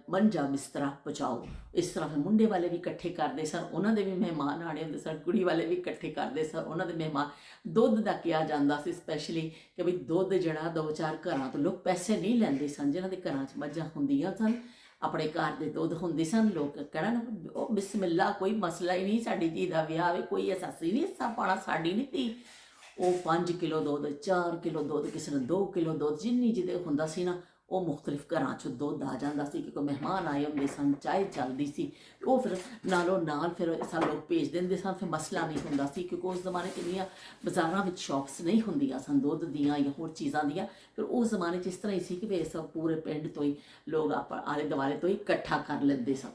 ਮੰਜਾ ਬਿਸਤਰਾ ਪਹੁੰਚਾਓ। ਇਸ ਤਰ੍ਹਾਂ ਫਿਰ ਮੁੰਡੇ ਵਾਲੇ ਵੀ ਇਕੱਠੇ ਕਰਦੇ ਸਨ, ਉਹਨਾਂ ਦੇ ਵੀ ਮਹਿਮਾਨ ਆਉਣੇ ਹੁੰਦੇ ਸਨ, ਕੁੜੀ ਵਾਲੇ ਵੀ ਇਕੱਠੇ ਕਰਦੇ ਸਨ, ਉਹਨਾਂ ਦੇ ਮਹਿਮਾਨ। ਦੁੱਧ ਦਾ ਕਿਹਾ ਜਾਂਦਾ ਸੀ ਸਪੈਸ਼ਲੀ ਕਿ ਵੀ ਦੁੱਧ ਜਿਹੜਾ 2-4 ਘਰਾਂ ਤੋਂ ਲੋਕ ਪੈਸੇ ਨਹੀਂ ਲੈਂਦੇ ਸਨ, ਜਿਹਨਾਂ ਦੇ ਘਰਾਂ 'ਚ ਮੱਝਾਂ ਹੁੰਦੀਆਂ ਸਨ, ਆਪਣੇ ਘਰ ਦੇ ਦੁੱਧ ਹੁੰਦੇ ਸਨ, ਲੋਕ ਕਹਿਣਾ ਉਹ ਬਿਸਮਿਲ੍ਲਾ, ਕੋਈ ਮਸਲਾ ਹੀ ਨਹੀਂ, ਸਾਡੀ ਧੀ ਦਾ ਵਿਆਹ ਵੇ, ਕੋਈ ਅਸਾਸੀ ਨਹੀਂ ਹਿੱਸਾ ਪਾਉਣਾ, ਸਾਡੀ ਨਹੀਂ ਧੀ। ਉਹ 5 ਕਿਲੋ ਦੁੱਧ, 4 ਕਿਲੋ ਦੁੱਧ, ਕਿਸੇ ਨੂੰ 2 ਕਿਲੋ ਦੁੱਧ, ਜਿੰਨੀ ਜਿਹਦੇ ਹੁੰਦਾ ਸੀ ਨਾ, ਉਹ ਮੁਖਤਲਿਫ ਘਰਾਂ 'ਚੋਂ ਦੁੱਧ ਆ ਜਾਂਦਾ ਸੀ ਕਿ ਕੋਈ ਮਹਿਮਾਨ ਆਏ ਹੁੰਦੇ ਸਨ, ਚਾਹ ਚੱਲਦੀ ਸੀ, ਉਹ ਫਿਰ ਨਾਲੋਂ ਨਾਲ ਫਿਰ ਸਾਨੂੰ ਲੋਕ ਭੇਜ ਦਿੰਦੇ ਸਨ। ਫਿਰ ਮਸਲਾ ਨਹੀਂ ਹੁੰਦਾ ਸੀ ਕਿਉਂਕਿ ਉਸ ਜ਼ਮਾਨੇ ਕਿੰਨੀਆਂ ਬਾਜ਼ਾਰਾਂ ਵਿੱਚ ਸ਼ੌਪਸ ਨਹੀਂ ਹੁੰਦੀਆਂ ਸਨ ਦੁੱਧ ਦੀਆਂ ਜਾਂ ਹੋਰ ਚੀਜ਼ਾਂ ਦੀਆਂ। ਫਿਰ ਉਸ ਜ਼ਮਾਨੇ 'ਚ ਇਸ ਤਰ੍ਹਾਂ ਹੀ ਸੀ ਕਿ ਵੀ ਸਭ ਪੂਰੇ ਪਿੰਡ ਤੋਂ ਹੀ ਲੋਕ ਆਲੇ ਦੁਆਲੇ ਤੋਂ ਹੀ ਇਕੱਠਾ ਕਰ ਲੈਂਦੇ ਸਨ।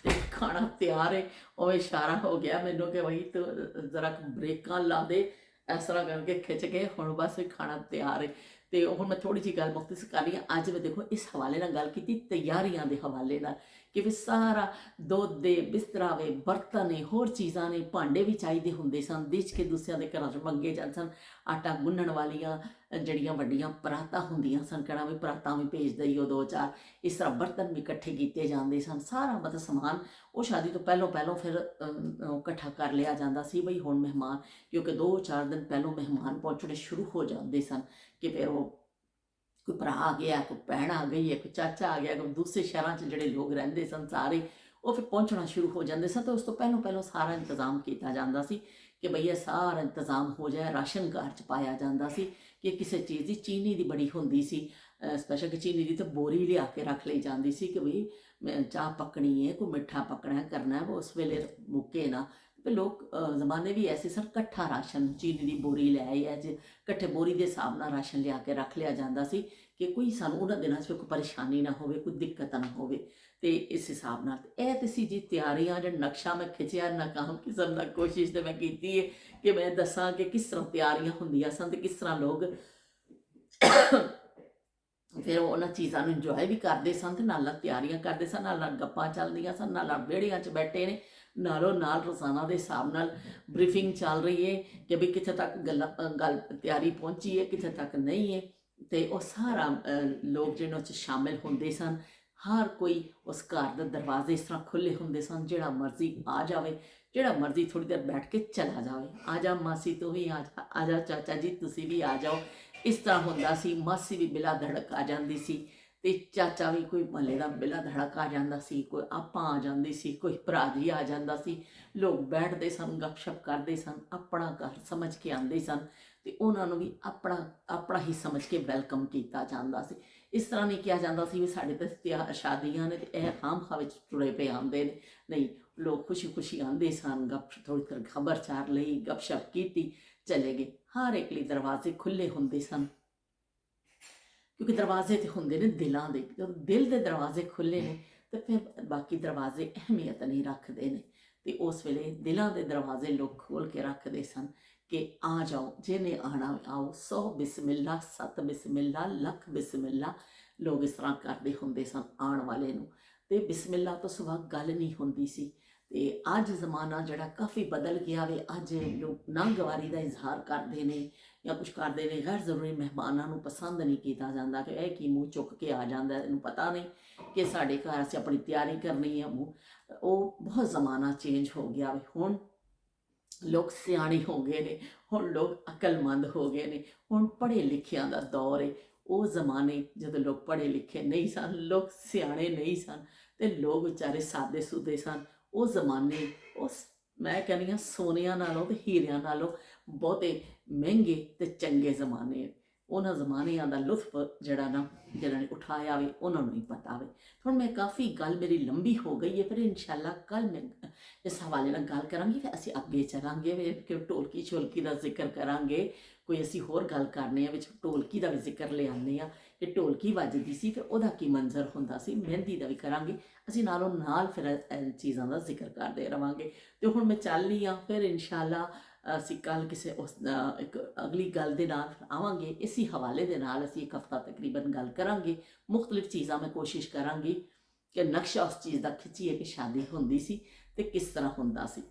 ਤੇ ਖਾਣਾ ਤਿਆਰ ਹੈ, ਉਹ ਇਸ਼ਾਰਾ ਹੋ ਗਿਆ ਮੈਨੂੰ ਕਿ ਬਈ ਤੂੰ ਜ਼ਰਾ ਬ੍ਰੇਕਾਂ ਲਾ ਦੇ, ਇਸ ਤਰ੍ਹਾਂ ਕਰਕੇ ਖਿੱਚ ਕੇ ਹੁਣ ਬਸ ਖਾਣਾ ਤਿਆਰ ਹੈ। ਤੇ ਹੁਣ ਮੈਂ ਥੋੜੀ ਜਿਹੀ ਗੱਲ ਮੁਖਤਸਰ ਕਰ ਰਹੀ ਹਾਂ। ਅੱਜ ਮੈਂ ਦੇਖੋ ਇਸ ਹਵਾਲੇ ਨਾਲ ਗੱਲ ਕੀਤੀ ਤਿਆਰੀਆਂ ਦੇ ਹਵਾਲੇ ਨਾਲ ਕਿ ਵੀ ਸਾਰਾ ਦੁੱਧ ਦੇ ਬਿਸਤਰਾ ਵੇ, ਬਰਤਨ ਨੇ, ਹੋਰ ਚੀਜ਼ਾਂ ਨੇ, ਭਾਂਡੇ ਵੀ ਚਾਹੀਦੇ ਹੁੰਦੇ ਸਨ, ਦਿਚ ਕੇ ਦੂਸਰਿਆਂ ਦੇ ਘਰਾਂ 'ਚ ਮੰਗੇ ਜਾਂਦੇ ਸਨ। ਆਟਾ ਗੁੰਨਣ ਵਾਲੀਆਂ ਜਿਹੜੀਆਂ ਵੱਡੀਆਂ ਪਰਾਤਾਂ ਹੁੰਦੀਆਂ ਸਨ, ਕਹਿਣਾ ਵੀ ਪਰਾਤਾਂ ਵੀ ਭੇਜ ਦਈਓ 2-4, ਇਸ ਤਰ੍ਹਾਂ ਬਰਤਨ ਵੀ ਇਕੱਠੇ ਕੀਤੇ ਜਾਂਦੇ ਸਨ। ਸਾਰਾ ਮਤਲਬ ਸਮਾਨ ਉਹ ਸ਼ਾਦੀ ਤੋਂ ਪਹਿਲੋਂ ਫਿਰ ਇਕੱਠਾ ਕਰ ਲਿਆ ਜਾਂਦਾ ਸੀ ਬਈ ਹੁਣ ਮਹਿਮਾਨ, ਕਿਉਂਕਿ 2-4 ਦਿਨ ਪਹਿਲੋਂ ਮਹਿਮਾਨ ਪਹੁੰਚਣੇ ਸ਼ੁਰੂ ਹੋ ਜਾਂਦੇ ਸਨ ਕਿ ਫਿਰ ਉਹ ਕੋਈ ਭਰਾ ਆ ਗਿਆ, ਕੋਈ ਭੈਣ ਆ ਗਈ ਹੈ, ਕੋਈ ਚਾਚਾ ਆ ਗਿਆ, ਕੋਈ ਦੂਸਰੇ ਸ਼ਹਿਰਾਂ 'ਚ ਜਿਹੜੇ ਲੋਕ ਰਹਿੰਦੇ ਸਨ ਸਾਰੇ ਉਹ ਫਿਰ ਪਹੁੰਚਣਾ ਸ਼ੁਰੂ ਹੋ ਜਾਂਦੇ ਸਨ। ਤਾਂ ਉਸ ਤੋਂ ਪਹਿਲੋਂ ਸਾਰਾ ਇੰਤਜ਼ਾਮ ਕੀਤਾ ਜਾਂਦਾ ਸੀ ਕਿ ਬਈ ਇਹ ਸਾਰਾ ਇੰਤਜ਼ਾਮ ਹੋ ਜਾਏ। ਰਾਸ਼ਨ ਘਰ 'ਚ ਪਾਇਆ ਜਾਂਦਾ ਸੀ ਕਿ ਕਿਸੇ ਚੀਜ਼ ਦੀ ਚੀਨੀ ਦੀ ਬੜੀ ਹੁੰਦੀ ਸੀ ਸਪੈਸ਼ਲ, ਕਿ ਚੀਨੀ ਦੀ ਤਾਂ ਬੋਰੀ ਲਿਆ ਕੇ ਰੱਖ ਲਈ ਜਾਂਦੀ ਸੀ ਕਿ ਬਈ ਚਾਹ ਪੱਕਣੀ ਹੈ, ਕੋਈ ਮਿੱਠਾ ਪੱਕਣਾ ਕਰਨਾ ਹੈ, ਉਸ ਵੇਲੇ ਮੁੱਕੇ ਨਾ। ਤੇ ਲੋਕ ਜ਼ਮਾਨੇ ਵੀ ਐਸੇ ਸਨ, ਇਕੱਠਾ ਰਾਸ਼ਨ ਚੀਨੀ ਦੀ ਬੋਰੀ ਲੈ ਆਏ ਅੱਜ ਇਕੱਠੇ ਬੋਰੀ ਦੇ ਹਿਸਾਬ ਨਾਲ ਰਾਸ਼ਨ ਲਿਆ ਕੇ ਰੱਖ ਲਿਆ ਜਾਂਦਾ ਸੀ ਕਿ ਕੋਈ ਸਾਨੂੰ ਉਹਨਾਂ ਦਿਨਾਂ 'ਚ ਕੋਈ ਪਰੇਸ਼ਾਨੀ ਨਾ ਹੋਵੇ, ਕੋਈ ਦਿੱਕਤ ਨਾ ਹੋਵੇ। ਤੇ ਇਸ ਹਿਸਾਬ ਨਾਲ ਇਹ ਤੇ ਸੀ ਜੀ ਤਿਆਰੀਆਂ, ਜਿਹੜਾ ਨਕਸ਼ਾ ਮੈਂ ਖਿੱਚਿਆ ਨਾਕਾਮ ਕਿਸਮ ਦਾ ਕੋਸ਼ਿਸ਼ ਤੇ ਮੈਂ ਕੀਤੀ ਹੈ ਕਿ ਮੈਂ ਦੱਸਾਂ ਕਿ ਕਿਸ ਤਰ੍ਹਾਂ ਤਿਆਰੀਆਂ ਹੁੰਦੀਆਂ ਸਨ ਤੇ ਕਿਸ ਤਰ੍ਹਾਂ ਲੋਕ ਫਿਰ ਉਹਨਾਂ ਚੀਜ਼ਾਂ ਨੂੰ ਇੰਜੋਏ ਵੀ ਕਰਦੇ ਸਨ ਤੇ ਨਾਲ ਤਿਆਰੀਆਂ ਕਰਦੇ ਸਨ, ਨਾਲ ਗੱਪਾਂ ਚੱਲਦੀਆਂ ਸਨ, ਨਾਲ ਵਿਹੜਿਆਂ 'ਚ ਬੈਠੇ ਨੇ, ਨਾਲੋਂ ਨਾਲ ਰੋਜ਼ਾਨਾ ਦੇ ਹਿਸਾਬ ਨਾਲ ਬਰੀਫਿੰਗ ਚੱਲ ਰਹੀ ਹੈ ਕਿ ਵੀ ਕਿੱਥੇ ਤੱਕ ਗੱਲ ਤਿਆਰੀ ਪਹੁੰਚੀ ਹੈ, ਕਿੱਥੇ ਤੱਕ ਨਹੀਂ ਹੈ। ਤੇ ਉਹ ਸਾਰਾ ਲੋਕ ਜਿਹੜੇ ਉਹ 'ਚ ਸ਼ਾਮਿਲ ਹੁੰਦੇ ਸਨ। ਹਰ ਕੋਈ ਉਸ ਘਰ ਦੇ ਦਰਵਾਜ਼ੇ ਇਸ ਤਰ੍ਹਾਂ ਖੁੱਲ੍ਹੇ ਹੁੰਦੇ ਸਨ, ਜਿਹੜਾ ਮਰਜ਼ੀ ਆ ਜਾਵੇ, ਜਿਹੜਾ ਮਰਜ਼ੀ ਥੋੜ੍ਹੀ ਦੇਰ ਬੈਠ ਕੇ ਚਲਾ ਜਾਵੇ। ਆ ਜਾ ਮਾਸੀ ਤੂੰ ਵੀ ਆ ਜਾ ਚਾਚਾ ਜੀ ਤੁਸੀਂ ਵੀ ਆ ਜਾਓ, ਇਸ ਤਰ੍ਹਾਂ ਹੁੰਦਾ ਸੀ। ਮਾਸੀ ਵੀ ਬਿਲਾ ਧੜਕ ਆ ਜਾਂਦੀ ਸੀ ਤੇ ਚਾਚਾ ਵੀ ਕੋਈ ਮਹੱਲੇ ਦਾ ਬਿਲਾ ਧੜਕ ਆ ਜਾਂਦਾ ਸੀ, ਕੋਈ ਆਪਾਂ ਆ ਜਾਂਦੀ ਸੀ, ਕੋਈ ਭਰਾ ਜੀ ਆ ਜਾਂਦਾ ਸੀ। ਲੋਕ ਬੈਠਦੇ ਸਨ, ਗੱਪਸ਼ਪ ਕਰਦੇ ਸਨ, ਆਪਣਾ ਘਰ ਸਮਝ ਕੇ ਆਉਂਦੇ ਸਨ ਤੇ ਉਹਨਾਂ ਨੂੰ ਵੀ ਆਪਣਾ ਹੀ ਸਮਝ ਕੇ ਵੈਲਕਮ ਕੀਤਾ ਜਾਂਦਾ ਸੀ। ਇਸ ਤਰ੍ਹਾਂ ਨਹੀਂ ਕਿਹਾ ਜਾਂਦਾ ਸੀ ਵੀ ਸਾਡੇ ਤਾਂ ਸ਼ਾਦੀਆਂ ਨੇ ਤੇ ਇਹ ਖਾਮਖਾਹ ਵਿੱਚ ਤੁਰੇ ਪਏ ਆਉਂਦੇ ਨੇ, ਨਹੀਂ, ਲੋਕ ਖੁਸ਼ੀ ਖੁਸ਼ੀ ਆਉਂਦੇ ਸਨ, ਥੋੜ੍ਹੀ ਦੇਰ ਖਬਰਚਾਰ ਲਈ, ਗੱਪਸ਼ਪ ਕੀਤੀ, ਚਲੇ ਗਏ। ਹਰ ਇੱਕ ਲਈ ਦਰਵਾਜ਼ੇ ਖੁੱਲ੍ਹੇ ਹੁੰਦੇ ਸਨ ਕਿਉਂਕਿ ਦਰਵਾਜ਼ੇ ਤੇ ਹੁੰਦੇ ਨੇ ਦਿਲਾਂ ਦੇ, ਜਦੋਂ ਦਿਲ ਦੇ ਦਰਵਾਜ਼ੇ ਖੁੱਲ੍ਹੇ ਨੇ ਤੇ ਫਿਰ ਬਾਕੀ ਦਰਵਾਜ਼ੇ ਅਹਿਮੀਅਤ ਨਹੀਂ ਰੱਖਦੇ ਨੇ। ਤੇ ਉਸ ਵੇਲੇ ਦਿਲਾਂ ਦੇ ਦਰਵਾਜ਼ੇ ਲੋਕ ਖੋਲ੍ਹ ਕੇ ਰੱਖਦੇ ਸਨ ਕਿ ਆ ਜਾਓ, ਜਿਹਨੇ ਆਉਣਾ ਆਓ, 100 ਬਿਸਮਿਲ੍ਲਾ, 7 ਬਿਸਮਿਲ੍ਲਾ, ਲੱਖ ਬਿਸਮਿਲ੍ਲਾ। ਲੋਕ ਇਸ ਤਰ੍ਹਾਂ ਕਰਦੇ ਹੁੰਦੇ ਸਨ ਆਉਣ ਵਾਲੇ ਨੂੰ, ਤੇ ਬਿਸਮਿਲ੍ਲਾ ਤੋਂ ਸਿਵਾ ਗੱਲ ਨਹੀਂ ਹੁੰਦੀ ਸੀ। ਤੇ ਅੱਜ ਜ਼ਮਾਨਾ ਜਿਹੜਾ ਕਾਫੀ ਬਦਲ ਗਿਆ ਵੇ। ਅੱਜ ਲੋਕ ਨਾਗਵਾਰੀ ਦਾ ਇਜ਼ਹਾਰ ਕਰਦੇ ਨੇ ਜਾਂ ਕੁਛ ਕਰਦੇ ਨੇ, ਗੈਰ ਜ਼ਰੂਰੀ ਮਹਿਮਾਨਾਂ ਨੂੰ ਪਸੰਦ ਨਹੀਂ ਕੀਤਾ ਜਾਂਦਾ ਕਿ ਇਹ ਕੀ ਮੂੰਹ ਚੁੱਕ ਕੇ ਆ ਜਾਂਦਾ, ਇਹਨੂੰ ਪਤਾ ਨਹੀਂ ਕਿ ਸਾਡੇ ਘਰ ਅਸੀਂ ਆਪਣੀ ਤਿਆਰੀ ਕਰਨੀ ਹੈ। ਉਹ ਬਹੁਤ ਜ਼ਮਾਨਾ ਚੇਂਜ ਹੋ ਗਿਆ ਵੇ। ਹੁਣ ਲੋਕ ਸਿਆਣੇ ਹੋ ਗਏ ਨੇ, ਹੁਣ ਲੋਕ ਅਕਲਮੰਦ ਹੋ ਗਏ ਨੇ, ਹੁਣ ਪੜ੍ਹੇ ਲਿਖਿਆਂ ਦਾ ਦੌਰ ਹੈ। ਉਹ ਜ਼ਮਾਨੇ ਜਦੋਂ ਲੋਕ ਪੜ੍ਹੇ ਲਿਖੇ ਨਹੀਂ ਸਨ, ਲੋਕ ਸਿਆਣੇ ਨਹੀਂ ਸਨ ਤੇ ਲੋਕ ਵਿਚਾਰੇ ਸਾਦੇ ਸੁਦੇ ਸਨ। ਉਹ ਜ਼ਮਾਨੇ ਉਸ ਮੈਂ ਕਹਿੰਦੀ ਹਾਂ ਸੋਨਿਆਂ ਨਾਲੋਂ ਤੇ ਹੀਰਿਆਂ ਨਾਲੋਂ ਬਹੁਤੇ ਮਹਿੰਗੇ ਤੇ ਚੰਗੇ ਜ਼ਮਾਨੇ। ਉਹਨਾਂ ਜ਼ਮਾਨਿਆਂ ਦਾ ਲੁਤਫ ਜਿਹੜਾ ਨਾ ਜਿਹਨਾਂ ਨੇ ਉਠਾਇਆ ਵੇ ਉਹਨਾਂ ਨੂੰ ਹੀ ਪਤਾ ਵੇ। ਹੁਣ ਮੈਂ ਕਾਫੀ ਗੱਲ ਮੇਰੀ ਲੰਬੀ ਹੋ ਗਈ ਹੈ, ਫਿਰ ਇਨਸ਼ਾਅੱਲਾ ਕੱਲ੍ਹ ਮੈਂ ਇਸ ਹਵਾਲੇ ਨਾਲ ਗੱਲ ਕਰਾਂਗੀ। ਫਿਰ ਅਸੀਂ ਅੱਗੇ ਚੱਲਾਂਗੇ ਕਿ ਢੋਲਕੀ ਛੋਲਕੀ ਦਾ ਜ਼ਿਕਰ ਕਰਾਂਗੇ, ਕੋਈ ਅਸੀਂ ਹੋਰ ਗੱਲ ਕਰਨੀ ਆ ਵਿੱਚ ਢੋਲਕੀ ਦਾ ਵੀ ਜ਼ਿਕਰ ਲਿਆਉਂਦੇ ਹਾਂ ਕਿ ਢੋਲਕੀ ਵੱਜਦੀ ਸੀ ਫਿਰ ਉਹਦਾ ਕੀ ਮੰਜ਼ਰ ਹੁੰਦਾ ਸੀ। ਮਹਿੰਦੀ ਦਾ ਵੀ ਕਰਾਂਗੇ ਅਸੀਂ, ਨਾਲੋਂ ਨਾਲ ਫਿਰ ਚੀਜ਼ਾਂ ਦਾ ਜ਼ਿਕਰ ਕਰਦੇ ਰਹਾਂਗੇ। ਤੇ ਹੁਣ ਮੈਂ ਚੱਲਦੀ ਹਾਂ, ਫਿਰ ਇਨਸ਼ਾਅੱਲਾ ਅਸੀਂ ਕੱਲ੍ਹ ਕਿਸੇ ਇੱਕ ਅਗਲੀ ਗੱਲ ਦੇ ਨਾਲ ਆਵਾਂਗੇ। ਇसी ਹਵਾਲੇ ਦੇ ਨਾਲ ਅਸੀਂ ਇੱਕ ਹਫ਼ਤਾ ਤਕਰੀਬਨ ਗੱਲ ਕਰਾਂਗੇ। ਮੁਖਤਲਿਫ ਚੀਜ਼ਾਂ ਮੈਂ ਕੋਸ਼ਿਸ਼ ਕਰਾਂਗੀ ਕਿ ਨਕਸ਼ਾ ਉਸ ਚੀਜ਼ ਦਾ ਖਿੱਚੀਏ ਕਿ ਸ਼ਾਦੀ ਹੁੰਦੀ ਸੀ ਤੇ ਕਿਸ ਤਰ੍ਹਾਂ ਹੁੰਦਾ ਸੀ।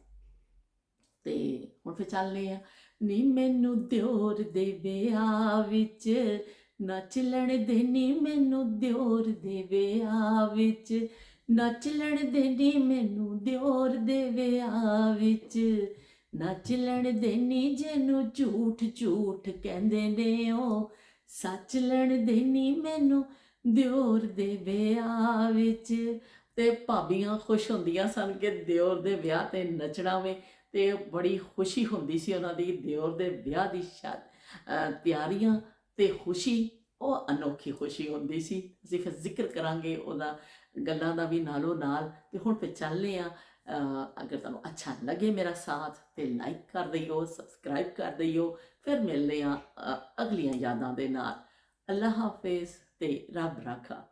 ਤੇ ਹੁਣ ਫਿਰ ਚੱਲਦੇ ਆ। ਨੀ ਮੈਨੂੰ ਦਿਓਰ ਦੇ ਵਿਆਹ ਵਿੱਚ ਨੱਚ ਲੈਣ ਦੇ, ਨੀ ਮੈਨੂੰ ਦਿਓਰ ਦੇ ਵਿਆਹ ਵਿੱਚ ਨੱਚ ਲੈਣ ਦੇ, ਨੀ ਮੈਨੂੰ ਦਿਓਰ ਦੇ ਵਿਆਹ ਵਿੱਚ ਨੱਚ ਲੈਣ ਦੇ, ਨੀ ਜਿਹਨੂੰ ਝੂਠ ਝੂਠ ਕਹਿੰਦੇ ਨੇ ਉਹ ਸੱਚ ਲੈਣ ਦੇ, ਨੀ ਮੈਨੂੰ ਦਿਓਰ ਦੇ ਵਿਆਹ ਵਿੱਚ। ਤੇ ਭਾਬੀਆਂ ਖੁਸ਼ ਹੁੰਦੀਆਂ ਸਨ ਕਿ ਦਿਓਰ ਦੇ ਵਿਆਹ ਤੇ ਨੱਚਣਾ ਵੇ ਤੇ ਬੜੀ ਖੁਸ਼ੀ ਹੁੰਦੀ ਸੀ ਉਹਨਾਂ ਦੀ ਦਿਓਰ ਦੇ ਵਿਆਹ ਦੀ ਤਿਆਰੀਆਂ ਤੇ ਖੁਸ਼ੀ, ਉਹ ਅਨੋਖੀ ਖੁਸ਼ੀ ਹੁੰਦੀ ਸੀ। ਅਸੀਂ ਫਿਰ ਜ਼ਿਕਰ ਕਰਾਂਗੇ ਉਹਦਾ, ਗੱਲਾਂ ਦਾ ਵੀ ਨਾਲੋਂ ਨਾਲ। ਤੇ ਹੁਣ ਫਿਰ ਚੱਲਦੇ ਆ। ਅਗਰ ਤੁਹਾਨੂੰ ਅੱਛਾ ਲੱਗੇ ਮੇਰਾ ਸਾਥ ਤੇ ਲਾਈਕ ਕਰ ਦਈਓ, ਸਬਸਕ੍ਰਾਈਬ ਕਰ ਦਈਓ। ਫਿਰ ਮਿਲਦੇ ਆ ਅਗਲੀਆਂ ਯਾਦਾਂ ਦੇ ਨਾਲ। ਅੱਲਾ ਹਾਫਿਜ਼ ਤੇ ਰੱਬ ਰਾਖਾ।